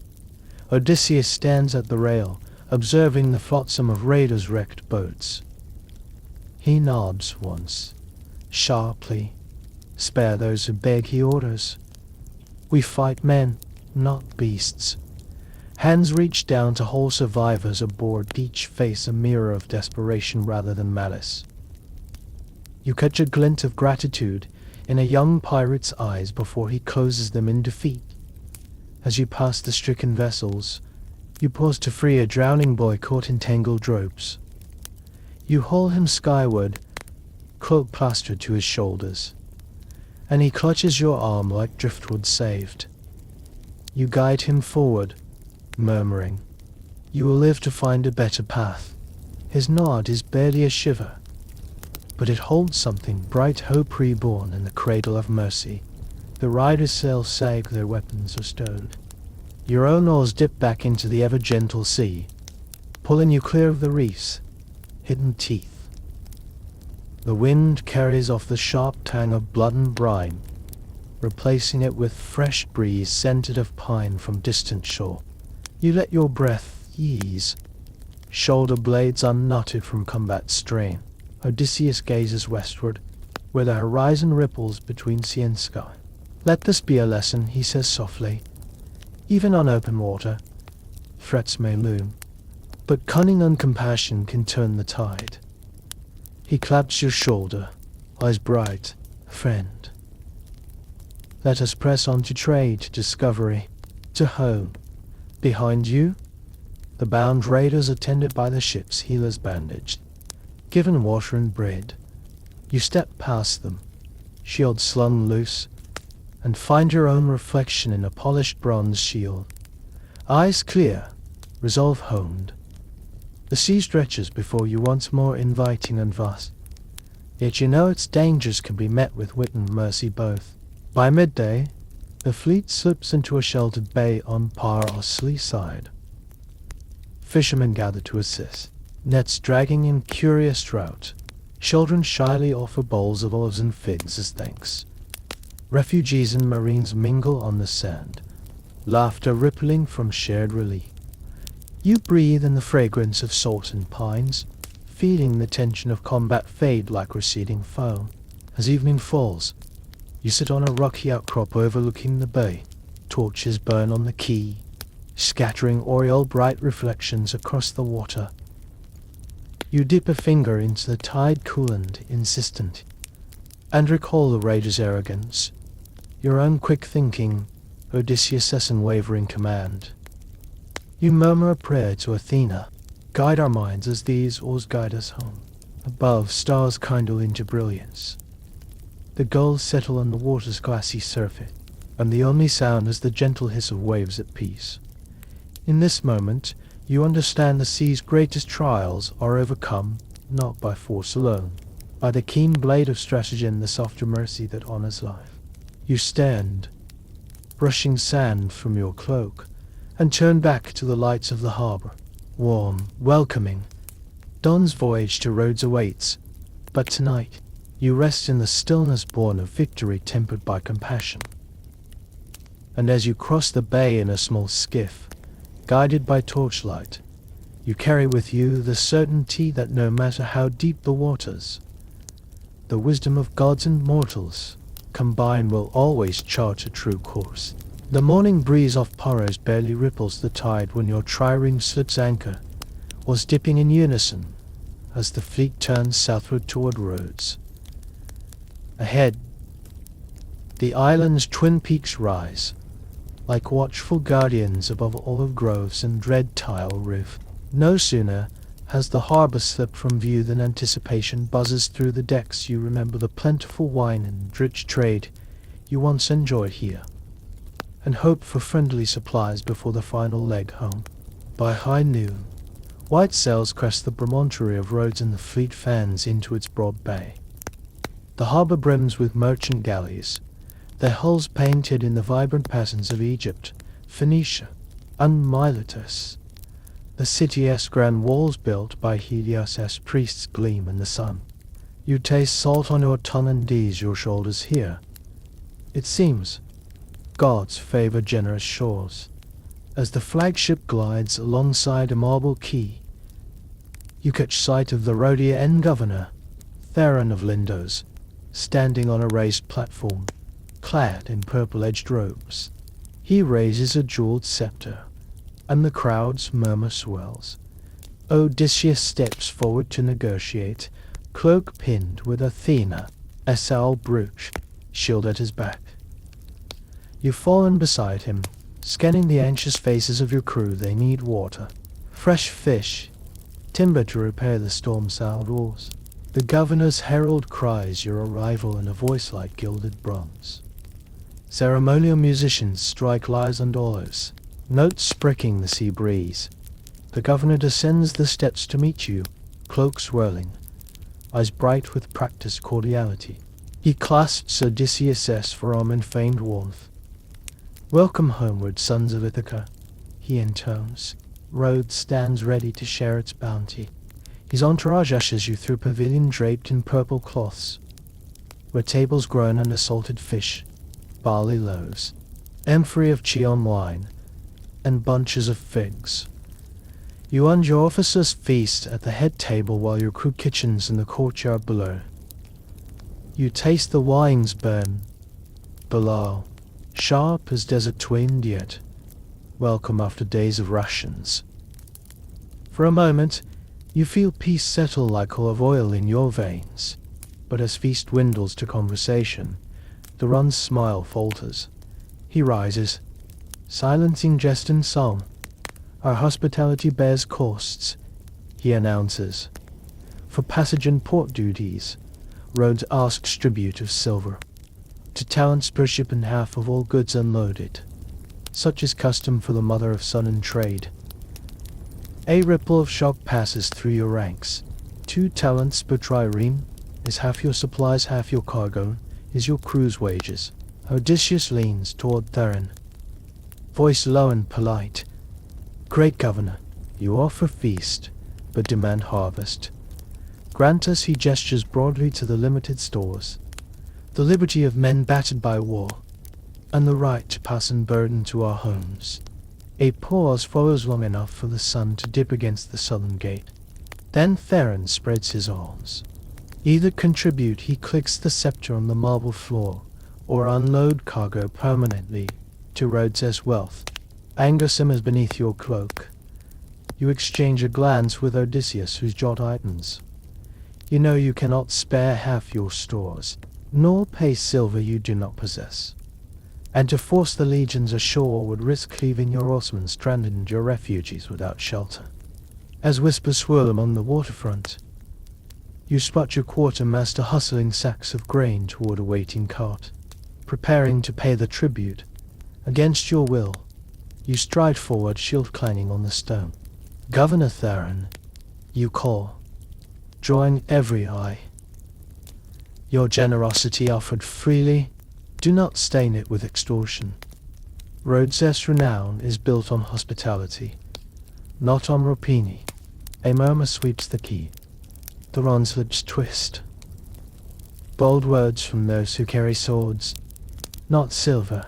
Odysseus stands at the rail, observing the flotsam of raiders' wrecked boats. He nods once, sharply. Spare those who beg, he orders. We fight men, not beasts. Hands reach down to hold survivors aboard, each face a mirror of desperation rather than malice. You catch a glint of gratitude in a young pirate's eyes before he closes them in defeat. As you pass the stricken vessels, you pause to free a drowning boy caught in tangled ropes. You haul him skyward, cloak plastered to his shoulders, and he clutches your arm like driftwood saved. You guide him forward, murmuring, "You will live to find a better path." His nod is barely a shiver, but it holds something bright hope reborn in the cradle of mercy. The riders' sails sag, their weapons are stowed. Your own oars dip back into the ever-gentle sea, pulling you clear of the reef's hidden teeth. The wind carries off the sharp tang of blood and brine, replacing it with fresh breeze scented of pine from distant shore. You let your breath ease, shoulder blades unknotted from combat strain. Odysseus gazes westward, where the horizon ripples between sea and sky. "Let this be a lesson," he says softly. "Even on open water, threats may loom, but cunning and compassion can turn the tide." He claps your shoulder, eyes bright. "Friend, let us press on to trade, to discovery, to home." Behind you, the bound raiders are tended by the ship's healers bandaged. Given water and bread, you step past them, shield slung loose, and find your own reflection in a polished bronze shield. Eyes clear, resolve honed. The sea stretches before you, once more inviting and vast. Yet you know its dangers can be met with wit and mercy both. By midday, the fleet slips into a sheltered bay on Par or Slee side. Fishermen gather to assist, nets dragging in curious trout. Children shyly offer bowls of olives and figs as thanks. Refugees and marines mingle on the sand, laughter rippling from shared relief. You breathe in the fragrance of salt and pines, feeling the tension of combat fade like receding foam. As evening falls, you sit on a rocky outcrop overlooking the bay. Torches burn on the quay, scattering aureole bright reflections across the water. You dip a finger into the tide coolant, insistent, and recall the raider's arrogance, your own quick thinking, Odysseus' unwavering command. You murmur a prayer to Athena, "Guide our minds as these oars guide us home." Above, stars kindle into brilliance. The gulls settle on the water's glassy surface, and the only sound is the gentle hiss of waves at peace. In this moment, you understand the sea's greatest trials are overcome not by force alone, by the keen blade of strategy and the softer mercy that honors life. You stand, brushing sand from your cloak, and turn back to the lights of the harbor. Warm, welcoming, dawn's voyage to Rhodes awaits, but tonight, you rest in the stillness born of victory tempered by compassion. And as you cross the bay in a small skiff, guided by torchlight, you carry with you the certainty that no matter how deep the waters, the wisdom of gods and mortals combined will always chart a true course. The morning breeze off Paros barely ripples the tide when your trireme slips anchor, was dipping in unison as the fleet turns southward toward Rhodes. Ahead, the island's twin peaks rise, like watchful guardians above olive groves and dread tile reef. No sooner has the harbour slipped from view than anticipation buzzes through the decks. You remember the plentiful wine and rich trade you once enjoyed here, and hope for friendly supplies before the final leg home. By high noon, white sails crest the promontory of Rhodes and the fleet fans into its broad bay. The harbour brims with merchant galleys, their hulls painted in the vibrant patterns of Egypt, Phoenicia, and Miletus. The city's grand walls built by Helios' priests gleam in the sun. You taste salt on your tongue and ease your shoulders here. It seems God's favoured generous shores. As the flagship glides alongside a marble quay, you catch sight of the Rhodian governor, Theron of Lindos, standing on a raised platform, clad in purple-edged robes. He raises a jeweled scepter, and the crowd's murmur swells. Odysseus steps forward to negotiate, cloak pinned with Athena, a sail brooch, shield at his back. You fall in beside him, scanning the anxious faces of your crew. They need water, fresh fish, timber to repair the storm-soiled oars. The governor's herald cries your arrival in a voice like gilded bronze. Ceremonial musicians strike lyres and oars, notes pricking the sea breeze. The governor descends the steps to meet you, cloak swirling, eyes bright with practiced cordiality. He clasps Odysseus' forearm in feigned warmth. "Welcome homeward, sons of Ithaca," he intones. Rhodes stands ready to share its bounty. His entourage ushers you through a pavilion draped in purple cloths, where tables groan under salted fish, barley loaves, amphorae of Chion wine, and bunches of figs. You and your officers feast at the head table while your crew kitchens in the courtyard below. You taste the wines burn below, sharp as desert twinned yet welcome after days of rations. For a moment, you feel peace settle like olive oil in your veins, but as feast dwindles to conversation, the Run's smile falters. He rises, silencing jest and song. "Our hospitality bears costs," he announces. "For passage and port duties, Rhodes asks tribute of silver. To talents per ship and half of all goods unloaded. Such is custom for the mother of sun and trade." A ripple of shock passes through your ranks. 2 talents per trireme is half your supplies, half your cargo, is your crew's wages. Odysseus leans toward Theron, voice low and polite. "Great governor, you offer feast, but demand harvest. Grant us," he gestures broadly to the limited stores, "the liberty of men battered by war, and the right to pass unburdened to our homes." A pause follows long enough for the sun to dip against the southern gate. Then Theron spreads his arms. Either contribute, he clicks the scepter on the marble floor, or unload cargo permanently to Rhodes' wealth. Anger simmers beneath your cloak. You exchange a glance with Odysseus, whose jot tightens. You know you cannot spare half your stores, nor pay silver you do not possess. And to force the legions ashore would risk cleaving your horsemen stranded and your refugees without shelter. As whispers swirl among the waterfront, you spot your quartermaster hustling sacks of grain toward a waiting cart, preparing to pay the tribute. Against your will, you stride forward, shield clanging on the stone. "Governor Theron," you call, drawing every eye. Your generosity offered freely, do not stain it with extortion. Rhodes' renown is built on hospitality, not on rapine. A murmur sweeps the quay. The Ron's lips twist. Bold words from those who carry swords, not silver.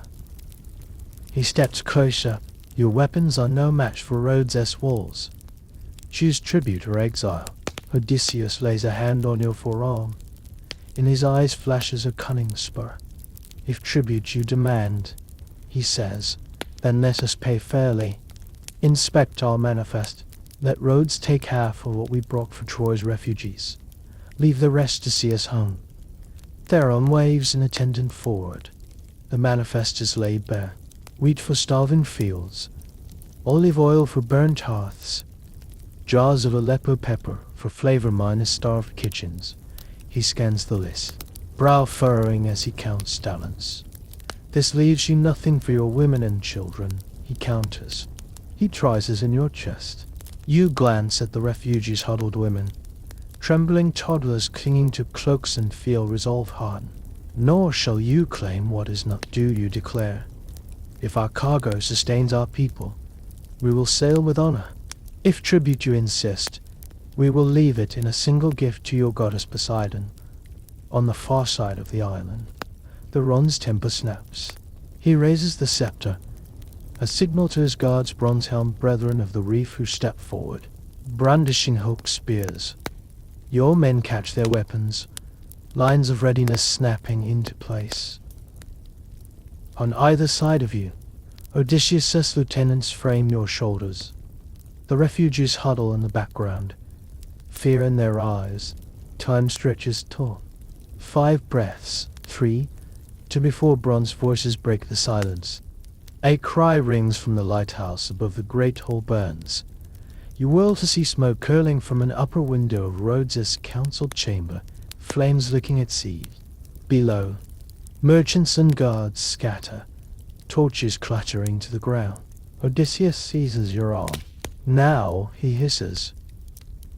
He steps closer. Your weapons are no match for Rhodes' walls. Choose tribute or exile. Odysseus lays a hand on your forearm. In his eyes flashes a cunning spur. If tribute you demand, he says. Then let us pay fairly. Inspect our manifest. Let Rhodes take half of what we brought for Troy's refugees. Leave the rest to see us home. Theron waves an attendant forward. The manifest is laid bare. Wheat for starving fields. Olive oil for burnt hearths. Jars of Aleppo pepper for flavor minus starved kitchens. He scans the list, brow furrowing as he counts talents. This leaves you nothing for your women and children, he counters. He tries us in your chest. You glance at the refugees' huddled women, trembling toddlers clinging to cloaks, and feel resolve harden. Nor shall you claim what is not due, you declare. If our cargo sustains our people, we will sail with honor. If tribute you insist, we will leave it in a single gift to your goddess Poseidon, on the far side of the island. The Ron's temper snaps. He raises the scepter, a signal to his guards, bronze-helmed brethren of the reef, who step forward, brandishing hooked spears. Your men catch their weapons, lines of readiness snapping into place. On either side of you, Odysseus' lieutenants frame your shoulders. The refugees huddle in the background, fear in their eyes. Time stretches taut. 5 breaths, 3, to before bronze voices break the silence. A cry rings from the lighthouse above. The great hall burns. You whirl to see smoke curling from an upper window of Rhodes' council chamber, flames licking at sea. Below, merchants and guards scatter, torches clattering to the ground. Odysseus seizes your arm. Now, he hisses.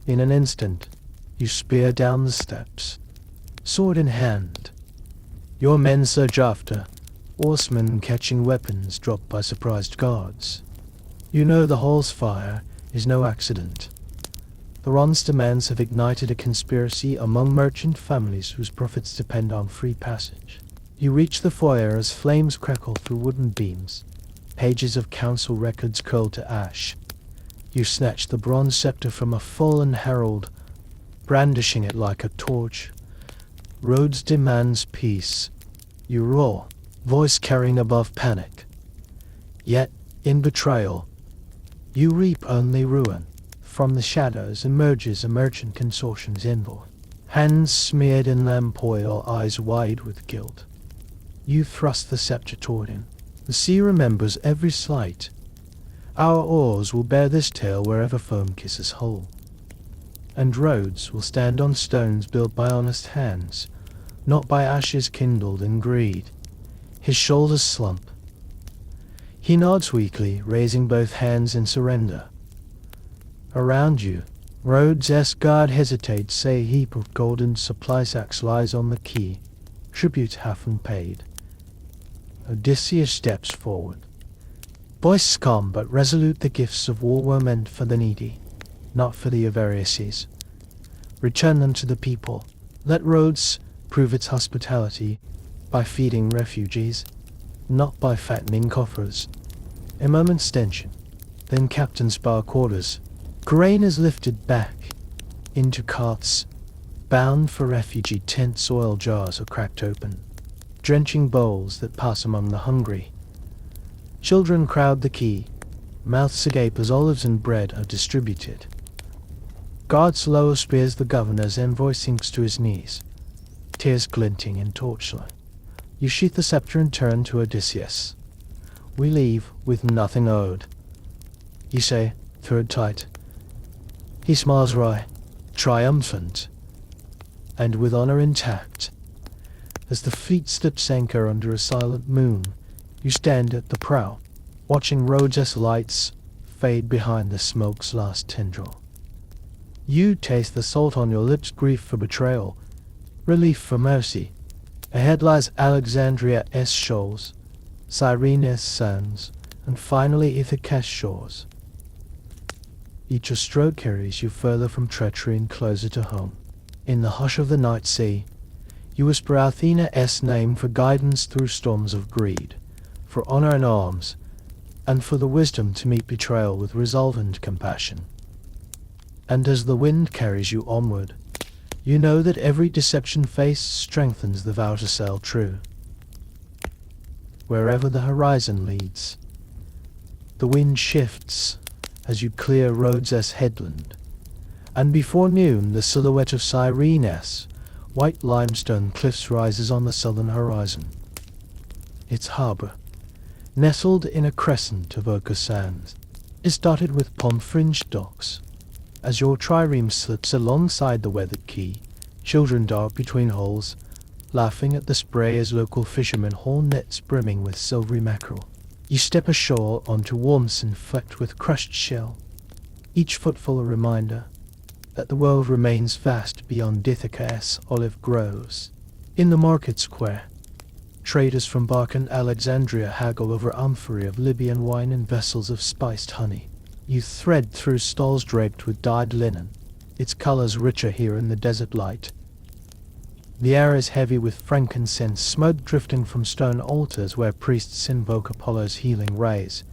In an instant, you spear down the steps, sword in hand. Your men surge after, oarsmen catching weapons dropped by surprised guards. You know the hall's fire is no accident. The Ron's demands have ignited a conspiracy among merchant families whose profits depend on free passage. You reach the foyer as flames crackle through wooden beams. Pages of council records curl to ash. You snatch the bronze scepter from a fallen herald, brandishing it like a torch. Rhodes demands peace. You roar, voice carrying above panic. Yet, in betrayal, you reap only ruin. From the shadows emerges a merchant consortium's envoy, hands smeared in lamp oil, eyes wide with guilt. You thrust the scepter toward him. The sea remembers every slight. Our oars will bear this tale wherever foam kisses whole. And Rhodes will stand on stones built by honest hands, not by ashes kindled in greed. His shoulders slump. He nods weakly, raising both hands in surrender. Around you, Rhodes' guard hesitates. A heap of golden supply sacks lies on the quay, tribute half unpaid. Odysseus steps forward. Voice calm but resolute, the gifts of war were meant for the needy, not for the avaricious. Return them to the people. Let Rhodes prove its hospitality by feeding refugees, not by fattening coffers. A moment's tension, then captain's bar quarters. Grain is lifted back into carts, bound for refugee tents. Oil jars are cracked open, drenching bowls that pass among the hungry. Children crowd the quay, mouths agape as olives and bread are distributed. Guards lower spears. The governor's envoy sinks to his knees, tears glinting in torchlight. You sheath the scepter and turn to Odysseus. We leave with nothing owed. You say, third tight. He smiles wry, triumphant, and with honor intact. As the fleet slips anchor under a silent moon, you stand at the prow, watching Rhodes' lights fade behind the smoke's last tendril. You taste the salt on your lips, grief for betrayal, relief for mercy. Ahead lies Alexandria's shoals, Cyrene's sands, and finally Ithaca's shores. Each stroke carries you further from treachery and closer to home. In the hush of the night sea, you whisper Athena's name for guidance through storms of greed, for honor and arms, and for the wisdom to meet betrayal with resolve and compassion. And as the wind carries you onward, you know that every deception faced strengthens the vow to sail true. wherever the horizon leads. The wind shifts as you clear Rhodes' headland, and before noon the silhouette of Cyrenes, white limestone cliffs rises on the southern horizon. Its harbour, nestled in a crescent of ochre sands, is dotted with palm-fringed docks. As your trireme slips alongside the weathered quay, children dart between holes, laughing at the spray as local fishermen haul nets brimming with silvery mackerel. You step ashore onto warm sand flecked with crushed shell, each footfall a reminder that the world remains vast beyond Ithaca's olive groves. In the market square, traders from Bark and Alexandria haggle over amphorae of Libyan wine and vessels of spiced honey. You thread through stalls draped with dyed linen, its colors richer here in the desert light. The air is heavy with frankincense, smoke drifting from stone altars where priests invoke Apollo's healing rays.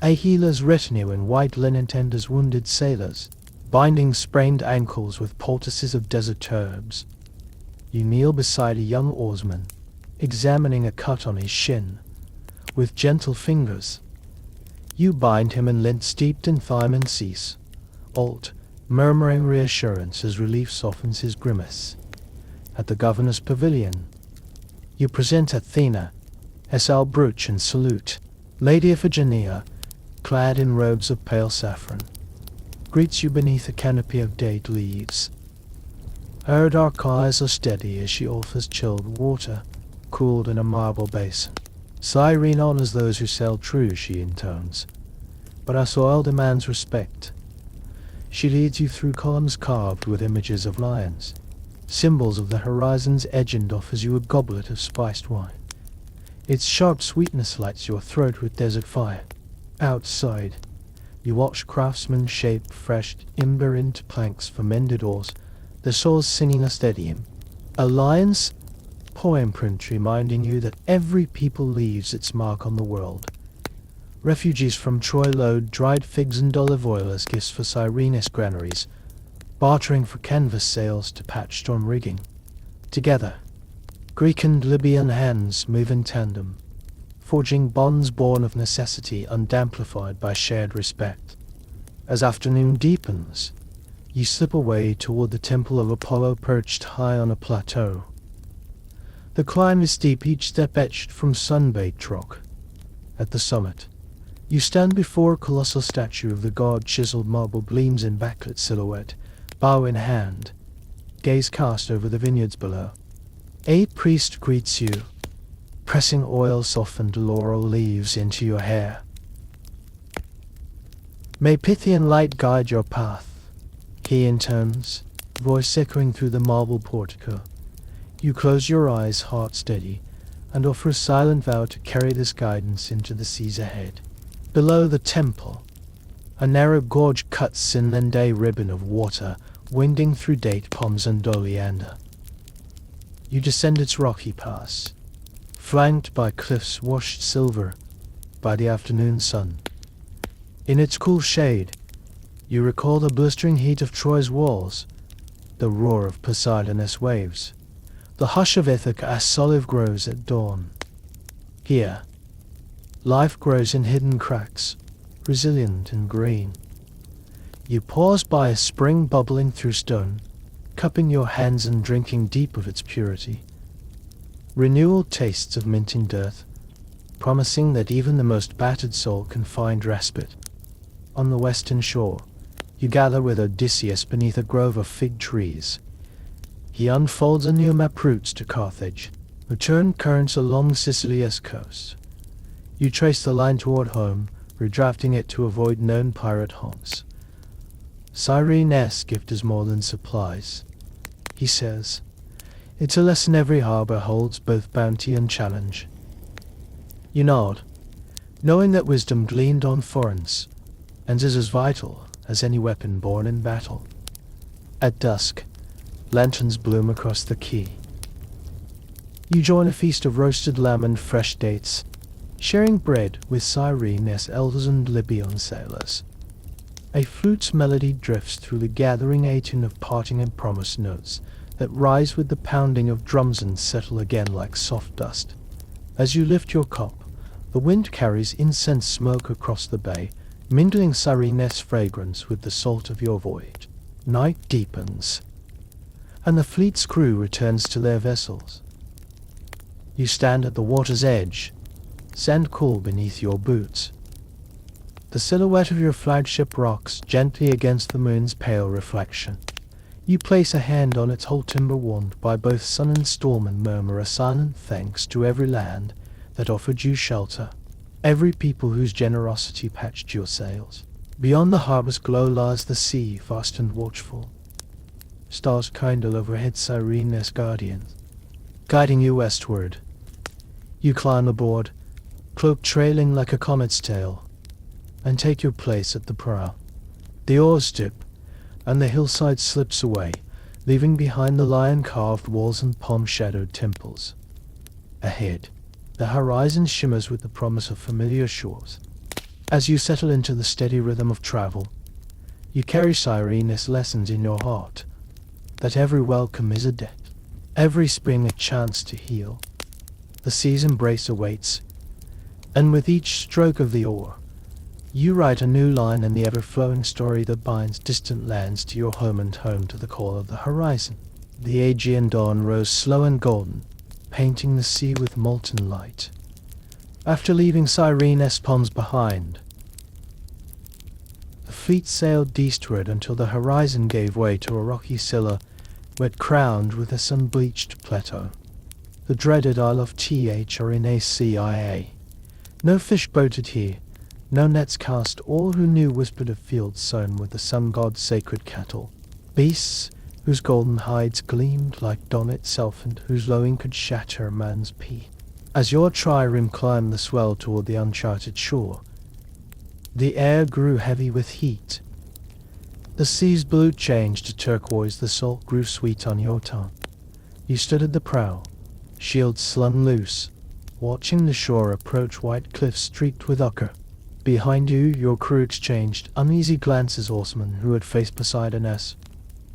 A healer's retinue in white linen tenders wounded sailors, binding sprained ankles with poultices of desert herbs. You kneel beside a young oarsman, examining a cut on his shin. With gentle fingers, you bind him in lint steeped in thyme and cease, murmuring reassurance as relief softens his grimace. At the governor's pavilion, you present Athena, Esau brooch and salute. Lady Iphigenia, clad in robes of pale saffron, greets you beneath a canopy of date leaves. Her dark eyes are steady as she offers chilled water, cooled in a marble basin. Cyrene honors those who sail true, she intones, but our soil demands respect. She leads you through columns carved with images of lions, symbols of the horizon's edge, and offers you a goblet of spiced wine. Its sharp sweetness lights your throat with desert fire. Outside, you watch craftsmen shape fresh timber into planks for mended oars, the souls singing a steady hymn. A lion's poem print reminding you that every people leaves its mark on the world. Refugees from Troy load dried figs and olive oil as gifts for Cyrenes granaries, bartering for canvas sails to patch storm rigging. Together, Greek and Libyan hands move in tandem, forging bonds born of necessity and amplified by shared respect. As afternoon deepens, you slip away toward the temple of Apollo perched high on a plateau. The climb is steep, each step etched from sun-baked rock. At the summit, you stand before a colossal statue of the god. Chiseled marble gleams in backlit silhouette, bow in hand, gaze cast over the vineyards below. A priest greets you, pressing oil-softened laurel leaves into your hair. May Pythian light guide your path, he intones, voice echoing through the marble portico. You close your eyes, heart steady, and offer a silent vow to carry this guidance into the seas ahead. Below the temple, a narrow gorge cuts inland, a ribbon of water winding through date palms and oleander. You descend its rocky pass, flanked by cliffs washed silver by the afternoon sun. In its cool shade, you recall the blistering heat of Troy's walls, the roar of Poseidon's waves, the hush of Ithaca's olive groves at dawn. Here, life grows in hidden cracks, resilient and green. You pause by a spring bubbling through stone, cupping your hands and drinking deep of its purity. Renewal tastes of mint in dearth, promising that even the most battered soul can find respite. On the western shore, you gather with Odysseus beneath a grove of fig trees. He unfolds a new map routes to Carthage, return currents along Sicily's coast. You trace the line toward home, redrafting it to avoid known pirate haunts. Cyrenes' gift is more than supplies, he says. It's a lesson every harbor holds both bounty and challenge. You nod, knowing that wisdom gleaned on foreigns, and is as vital as any weapon born in battle. At dusk, lanterns bloom across the quay. You join a feast of roasted lamb and fresh dates, sharing bread with Cyrenes' elders and Libyan sailors. A flute's melody drifts through the gathering, a tune of parting and promise notes that rise with the pounding of drums and settle again like soft dust. As you lift your cup, the wind carries incense smoke across the bay, mingling Cyrene's fragrance with the salt of your voyage. Night deepens, and the fleet's crew returns to their vessels. You stand at the water's edge, sand cool beneath your boots. The silhouette of your flagship rocks gently against the moon's pale reflection. You place a hand on its whole timber warmed by both sun and storm and murmur a silent thanks to every land that offered you shelter, every people whose generosity patched your sails. Beyond the harbor's glow lies the sea, vast and watchful. Stars kindle overhead Cyrene's guardians, guiding you westward. You climb aboard, cloak trailing like a comet's tail, and take your place at the prow. The oars dip, and the hillside slips away, leaving behind the lion-carved walls and palm-shadowed temples. Ahead, the horizon shimmers with the promise of familiar shores. As you settle into the steady rhythm of travel, you carry Cyrene's lessons in your heart, that every welcome is a debt, every spring a chance to heal. The sea's embrace awaits, and with each stroke of the oar, you write a new line in the ever-flowing story that binds distant lands to your home and home to the call of the horizon. The Aegean dawn rose slow and golden, painting the sea with molten light. After leaving Cyrene's palms behind, the fleet sailed eastward until the horizon gave way to a rocky silhouette crowned with a sun-bleached plateau. The dreaded Isle of Thracia. No fish boated here, no nets cast. All who knew whispered of fields sown with the sun god's sacred cattle, beasts whose golden hides gleamed like dawn itself and whose lowing could shatter a man's pea. As your trireme climbed the swell toward the uncharted shore, the air grew heavy with heat. The sea's blue changed to turquoise, the salt grew sweet on your tongue. You stood at the prow, shields slung loose, watching the shore approach, white cliffs streaked with ochre. Behind you, your crew exchanged uneasy glances. Oarsmen who had faced Poseidon's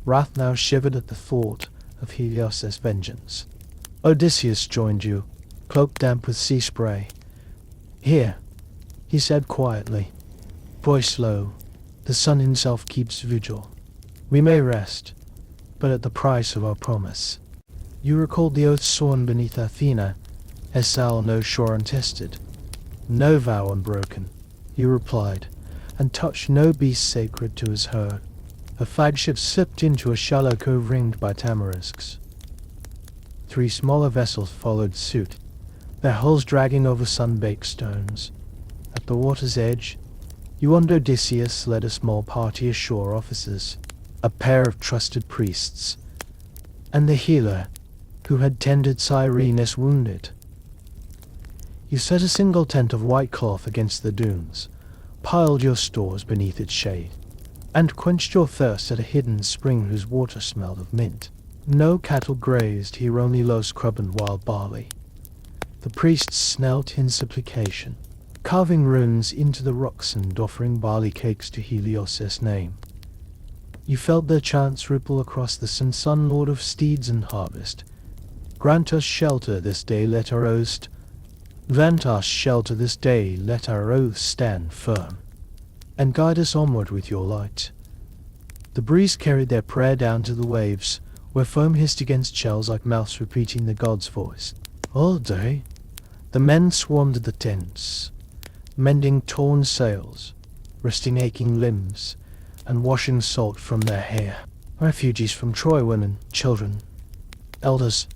wrath now shivered at the thought of Helios's vengeance. Odysseus joined you, cloak damp with sea spray. "Here," he said quietly, voice low, "the sun himself keeps vigil. We may rest, but at the price of our promise." You recalled the oath sworn beneath Athena, Esau no shore untested, no vow unbroken. You replied, and touched no beast sacred to his herd. A flagship slipped into a shallow cove ringed by tamarisks. 3 smaller vessels followed suit, their hulls dragging over sun-baked stones. At the water's edge, you and Odysseus led a small party of shore officers, a pair of trusted priests, and the healer who had tended Cyrene's wounded. You set a single tent of white cloth against the dunes, piled your stores beneath its shade, and quenched your thirst at a hidden spring whose water smelled of mint. No cattle grazed here, only low scrub and wild barley. The priests knelt in supplication, carving runes into the rocks and offering barley cakes to Helios's name. You felt their chants ripple across the sun, lord of steeds and harvest. Grant us shelter this day, let our oaths Grant us shelter this day, let our oaths stand firm, and guide us onward with your light. The breeze carried their prayer down to the waves, where foam hissed against shells like mouths repeating the god's voice. All day, the men swarmed at the tents, mending torn sails, resting aching limbs, and washing salt from their hair. Refugees from Troy, women, children, elders,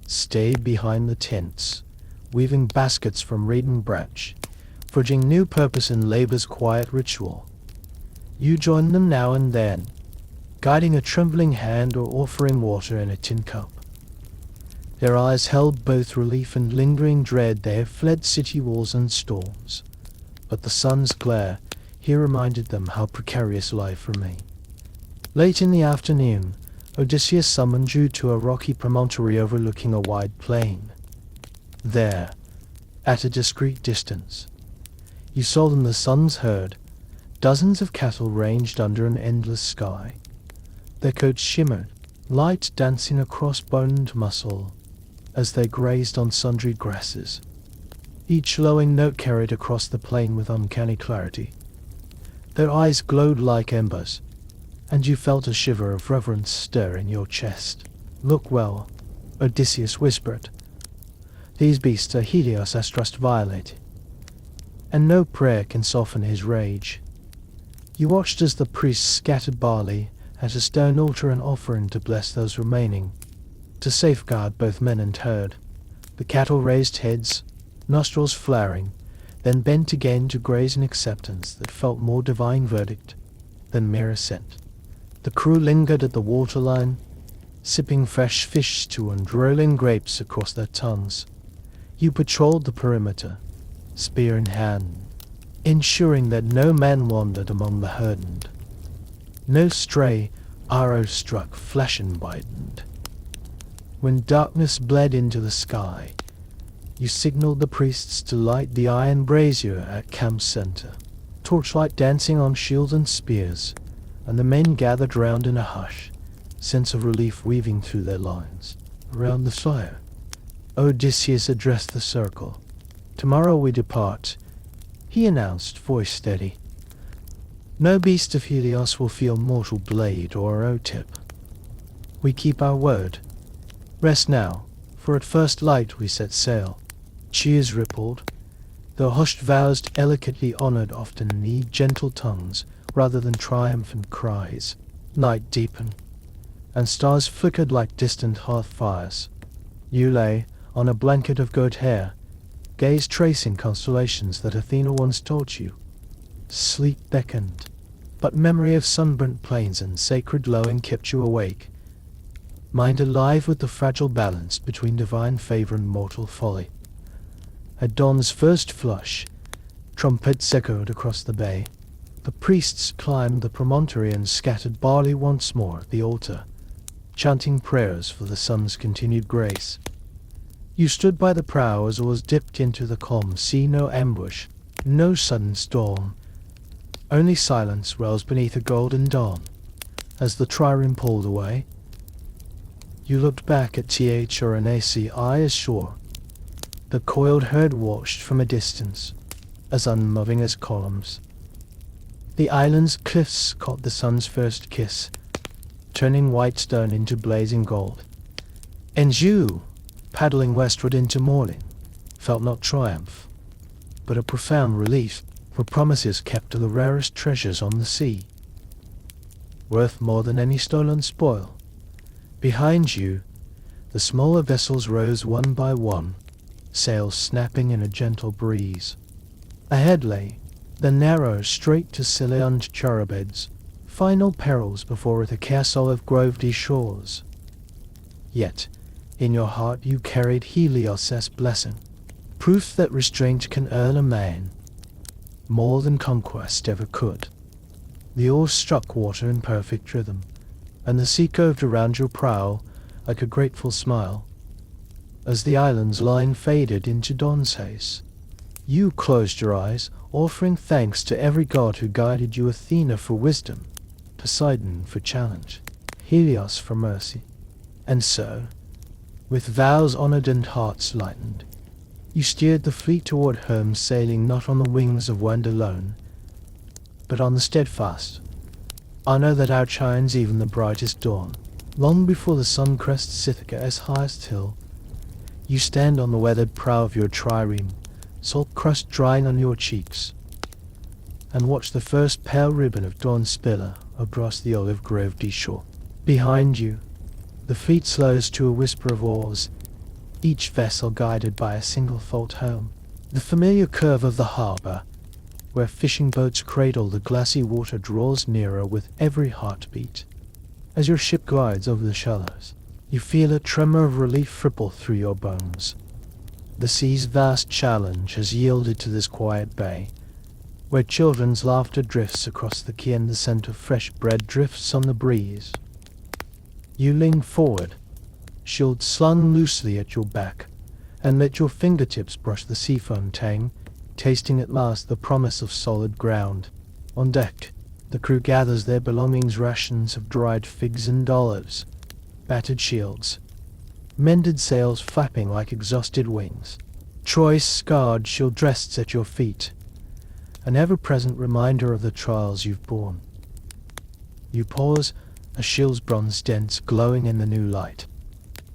stayed behind the tents, weaving baskets from reed and branch, forging new purpose in labor's quiet ritual. You joined them now and then, guiding a trembling hand or offering water in a tin cup. Their eyes held both relief and lingering dread. They have fled city walls and storms, but the sun's glare here reminded them how precarious life remained. Late in the afternoon, Odysseus summoned you to a rocky promontory overlooking a wide plain. There, at a discreet distance, you saw them, the sun's herd. Dozens of cattle ranged under an endless sky. Their coats shimmered, light dancing across bone and muscle, as they grazed on sundry grasses. each lowing note carried across the plain with uncanny clarity. Their eyes glowed like embers, and you felt a shiver of reverence stir in your chest. "Look well," Odysseus whispered. "These beasts are Helios' trust violated, and no prayer can soften his rage." You watched as the priests scattered barley at a stone altar and offering to bless those remaining, to safeguard both men and herd. The cattle raised heads, nostrils flaring, then bent again to graze in acceptance that felt more divine verdict than mere assent. The crew lingered at the waterline, sipping fresh fish stew and rolling grapes across their tongues. You patrolled the perimeter, spear in hand, ensuring that no man wandered among the herd. No stray arrow struck flesh and widened. When darkness bled into the sky, you signaled the priests to light the iron brazier at camp center, torchlight dancing on shields and spears, and the men gathered round in a hush, sense of relief weaving through their lines. Around the fire, Odysseus addressed the circle. "Tomorrow we depart," he announced, voice steady. "No beast of Helios will feel mortal blade or arrow tip. We keep our word. Rest now, for at first light we set sail." Cheers rippled, though hushed vows delicately honored often need gentle tongues rather than triumphant cries. Night deepened, and stars flickered like distant hearth fires. You lay on a blanket of goat hair, gaze tracing constellations that Athena once taught you. Sleep beckoned, but memory of sunburnt plains and sacred lowing kept you awake, mind alive with the fragile balance between divine favor and mortal folly. At dawn's first flush, trumpets echoed across the bay. The priests climbed the promontory and scattered barley once more at the altar, chanting prayers for the sun's continued grace. You stood by the prow as oars dipped into the calm sea. No ambush, no sudden storm, only silence rose beneath a golden dawn. As the trireme pulled away, you looked back at Uranus, eye ashore. The coiled herd watched from a distance, as unmoving as columns. The island's cliffs caught the sun's first kiss, turning white stone into blazing gold. And you, paddling westward into morning, felt not triumph, but a profound relief, for promises kept to the rarest treasures on the sea, worth more than any stolen spoil. Behind you, the smaller vessels rose one by one, sails snapping in a gentle breeze. Ahead lay the narrow, straight to Scylla Charybdis, final perils before the castle of Grove shores. Yet, in your heart you carried Helios' blessing, proof that restraint can earn a man more than conquest ever could. The oars struck water in perfect rhythm, and the sea curved around your prow like a grateful smile. As the island's line faded into dawn's haze, you closed your eyes, offering thanks to every god who guided you: Athena for wisdom, Poseidon for challenge, Helios for mercy. And so, with vows honored and hearts lightened, you steered the fleet toward home, sailing not on the wings of wind alone, but on the steadfast honor that outshines even the brightest dawn. Long before the sun crests Ithaca's highest hill, you stand on the weathered prow of your trireme, salt crust drying on your cheeks, and watch the first pale ribbon of dawn spill across the olive grove shore. Behind you, the fleet slows to a whisper of oars, each vessel guided by a single fault home. The familiar curve of the harbor, where fishing boats cradle the glassy water, draws nearer with every heartbeat. As your ship glides over the shallows, you feel a tremor of relief ripple through your bones. The sea's vast challenge has yielded to this quiet bay, where children's laughter drifts across the quay and the scent of fresh bread drifts on the breeze. You lean forward, shield slung loosely at your back, and let your fingertips brush the seafoam tang, tasting at last the promise of solid ground. On deck, the crew gathers their belongings: rations of dried figs and olives, battered shields, mended sails flapping like exhausted wings. Troy's scarred shield rests at your feet, an ever-present reminder of the trials you've borne. You pause, a shield's bronze dents glowing in the new light,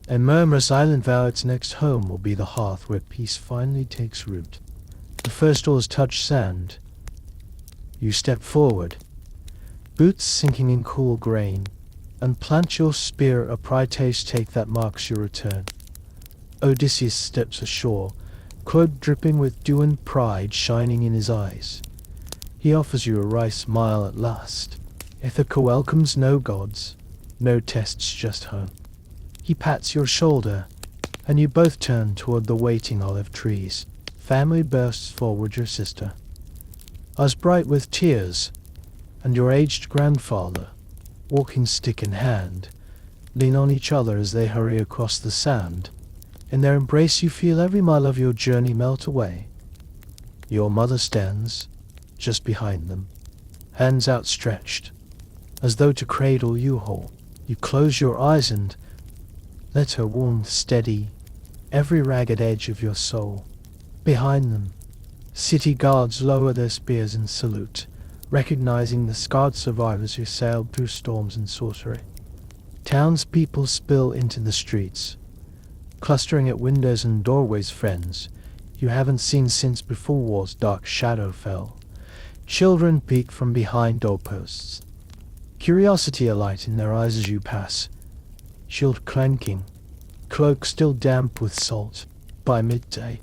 and murmur a silent vow its next home will be the hearth where peace finally takes root. The first oars touch sand. You step forward, boots sinking in cool grain, and plant your spear a pride stake that marks your return. Odysseus steps ashore, clothed dripping with dew and pride shining in his eyes. He offers you a wry smile at last. Ithaca welcomes no gods, no tests, just home. He pats your shoulder, and you both turn toward the waiting olive trees. Family bursts forward your sister, as bright with tears, and your aged grandfather, walking stick in hand, lean on each other as they hurry across the sand. In their embrace you feel every mile of your journey melt away. Your mother stands just behind them, hands outstretched, as though to cradle you whole. You close your eyes and let her warmth steady every ragged edge of your soul. Behind them, city guards lower their spears in salute, recognizing the scarred survivors who sailed through storms and sorcery. Townspeople spill into the streets, clustering at windows and doorways, friends you haven't seen since before war's dark shadow fell. Children peek from behind doorposts, curiosity alight in their eyes as you pass, shield clanking, cloak still damp with salt. By midday,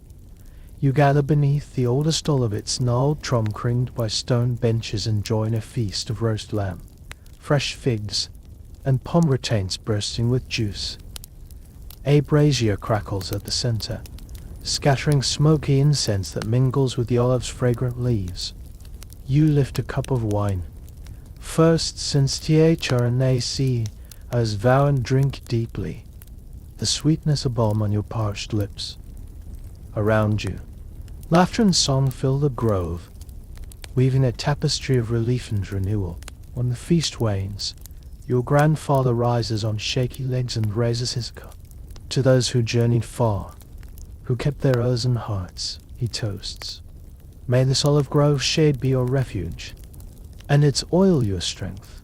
you gather beneath the oldest Olympus gnarled trunk ringed by stone benches and join a feast of roast lamb, fresh figs, and pomegranates bursting with juice. A brazier crackles at the center, scattering smoky incense that mingles with the olive's fragrant leaves. You lift a cup of wine, first since THRNAC, as vow and drink deeply, the sweetness a balm on your parched lips. Around you, laughter and song fill the grove, weaving a tapestry of relief and renewal. When the feast wanes, your grandfather rises on shaky legs and raises his cup. To those who journeyed far, who kept their earthen hearts, he toasts. May this olive grove shade be your refuge, and its oil your strength.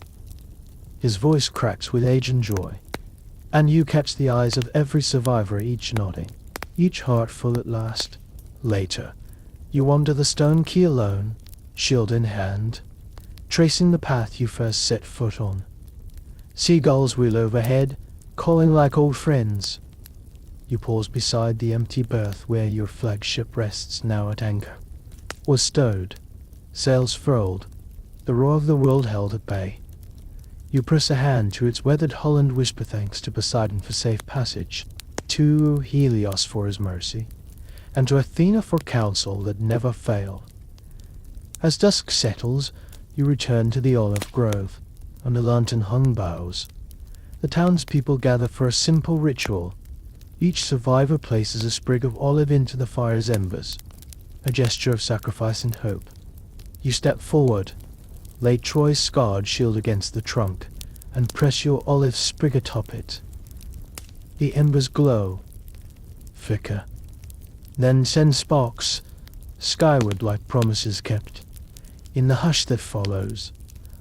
His voice cracks with age and joy, and you catch the eyes of every survivor, each nodding, each heart full at last. Later, you wander the stone quay alone, shield in hand, tracing the path you first set foot on. Seagulls wheel overhead, calling like old friends. You pause beside the empty berth where your flagship rests, now at anchor. Was stowed, sails furled, the roar of the world held at bay. You press a hand to its weathered hull and whisper thanks to Poseidon for safe passage, to Helios for his mercy, and to Athena for counsel that never failed. As dusk settles, you return to the olive grove, under lantern-hung boughs. The townspeople gather for a simple ritual. Each survivor places a sprig of olive into the fire's embers, a gesture of sacrifice and hope. You step forward, lay Troy's scarred shield against the trunk, and press your olive sprig atop it. The embers glow, flicker, then send sparks skyward like promises kept. In the hush that follows,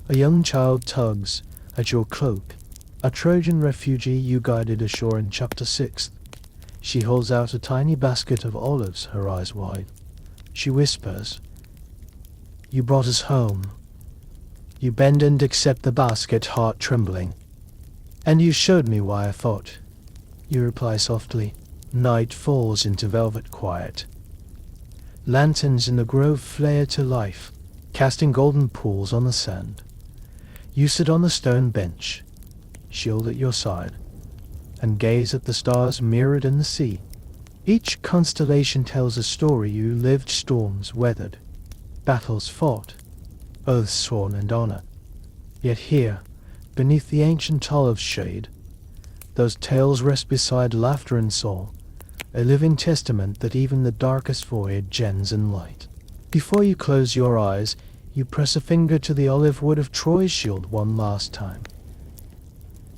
a young child tugs at your cloak, a Trojan refugee you guided ashore in chapter 6. She holds out a tiny basket of olives, her eyes wide. She whispers, "You brought us home." You bend and accept the basket, heart trembling. "And you showed me why I fought." You reply softly. Night falls into velvet quiet. Lanterns in the grove flare to life, casting golden pools on the sand. You sit on the stone bench, shield at your side, and gaze at the stars mirrored in the sea. Each constellation tells a story you lived, storms weathered, battles fought, oaths sworn and honor. Yet here, beneath the ancient olive shade, those tales rest beside laughter and soul, a living testament that even the darkest voyage ends in light. Before you close your eyes, you press a finger to the olive wood of Troy's shield one last time.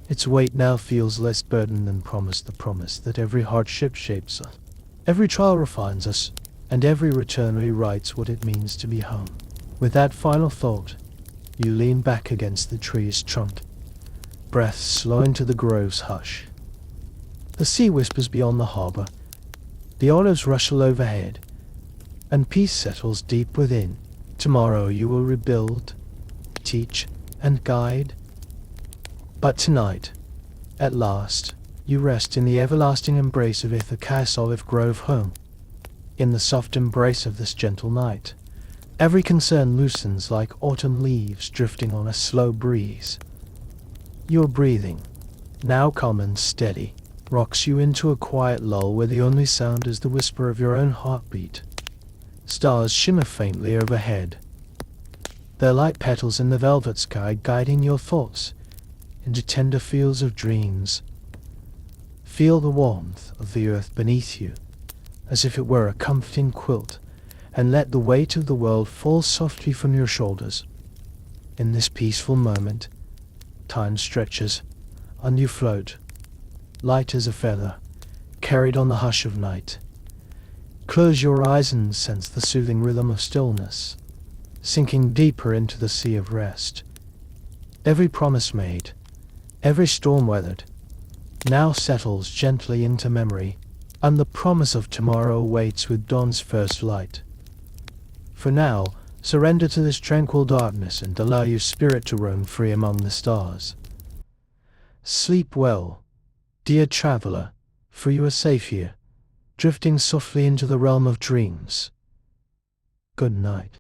Its weight now feels less burden than the promise that every hardship shapes us. Every trial refines us, and every return rewrites what it means to be home. With that final thought, you lean back against the tree's trunk, breath slow into the grove's hush. The sea whispers beyond the harbor, the olives rustle overhead, and peace settles deep within. Tomorrow you will rebuild, teach, and guide. But tonight, at last, you rest in the everlasting embrace of Ithaca's olive grove home. In the soft embrace of this gentle night, every concern loosens like autumn leaves drifting on a slow breeze. Your breathing, now calm and steady, rocks you into a quiet lull where the only sound is the whisper of your own heartbeat. Stars shimmer faintly overhead, their light petals in the velvet sky guiding your thoughts into tender fields of dreams. Feel the warmth of the earth beneath you, as if it were a comforting quilt, and let the weight of the world fall softly from your shoulders. In this peaceful moment, time stretches, and you float, light as a feather, carried on the hush of night. Close your eyes and sense the soothing rhythm of stillness, sinking deeper into the sea of rest. Every promise made, every storm weathered, now settles gently into memory, and the promise of tomorrow waits with dawn's first light. For now, surrender to this tranquil darkness and allow your spirit to roam free among the stars. Sleep well, dear traveler, for you are safe here, drifting softly into the realm of dreams. Good night.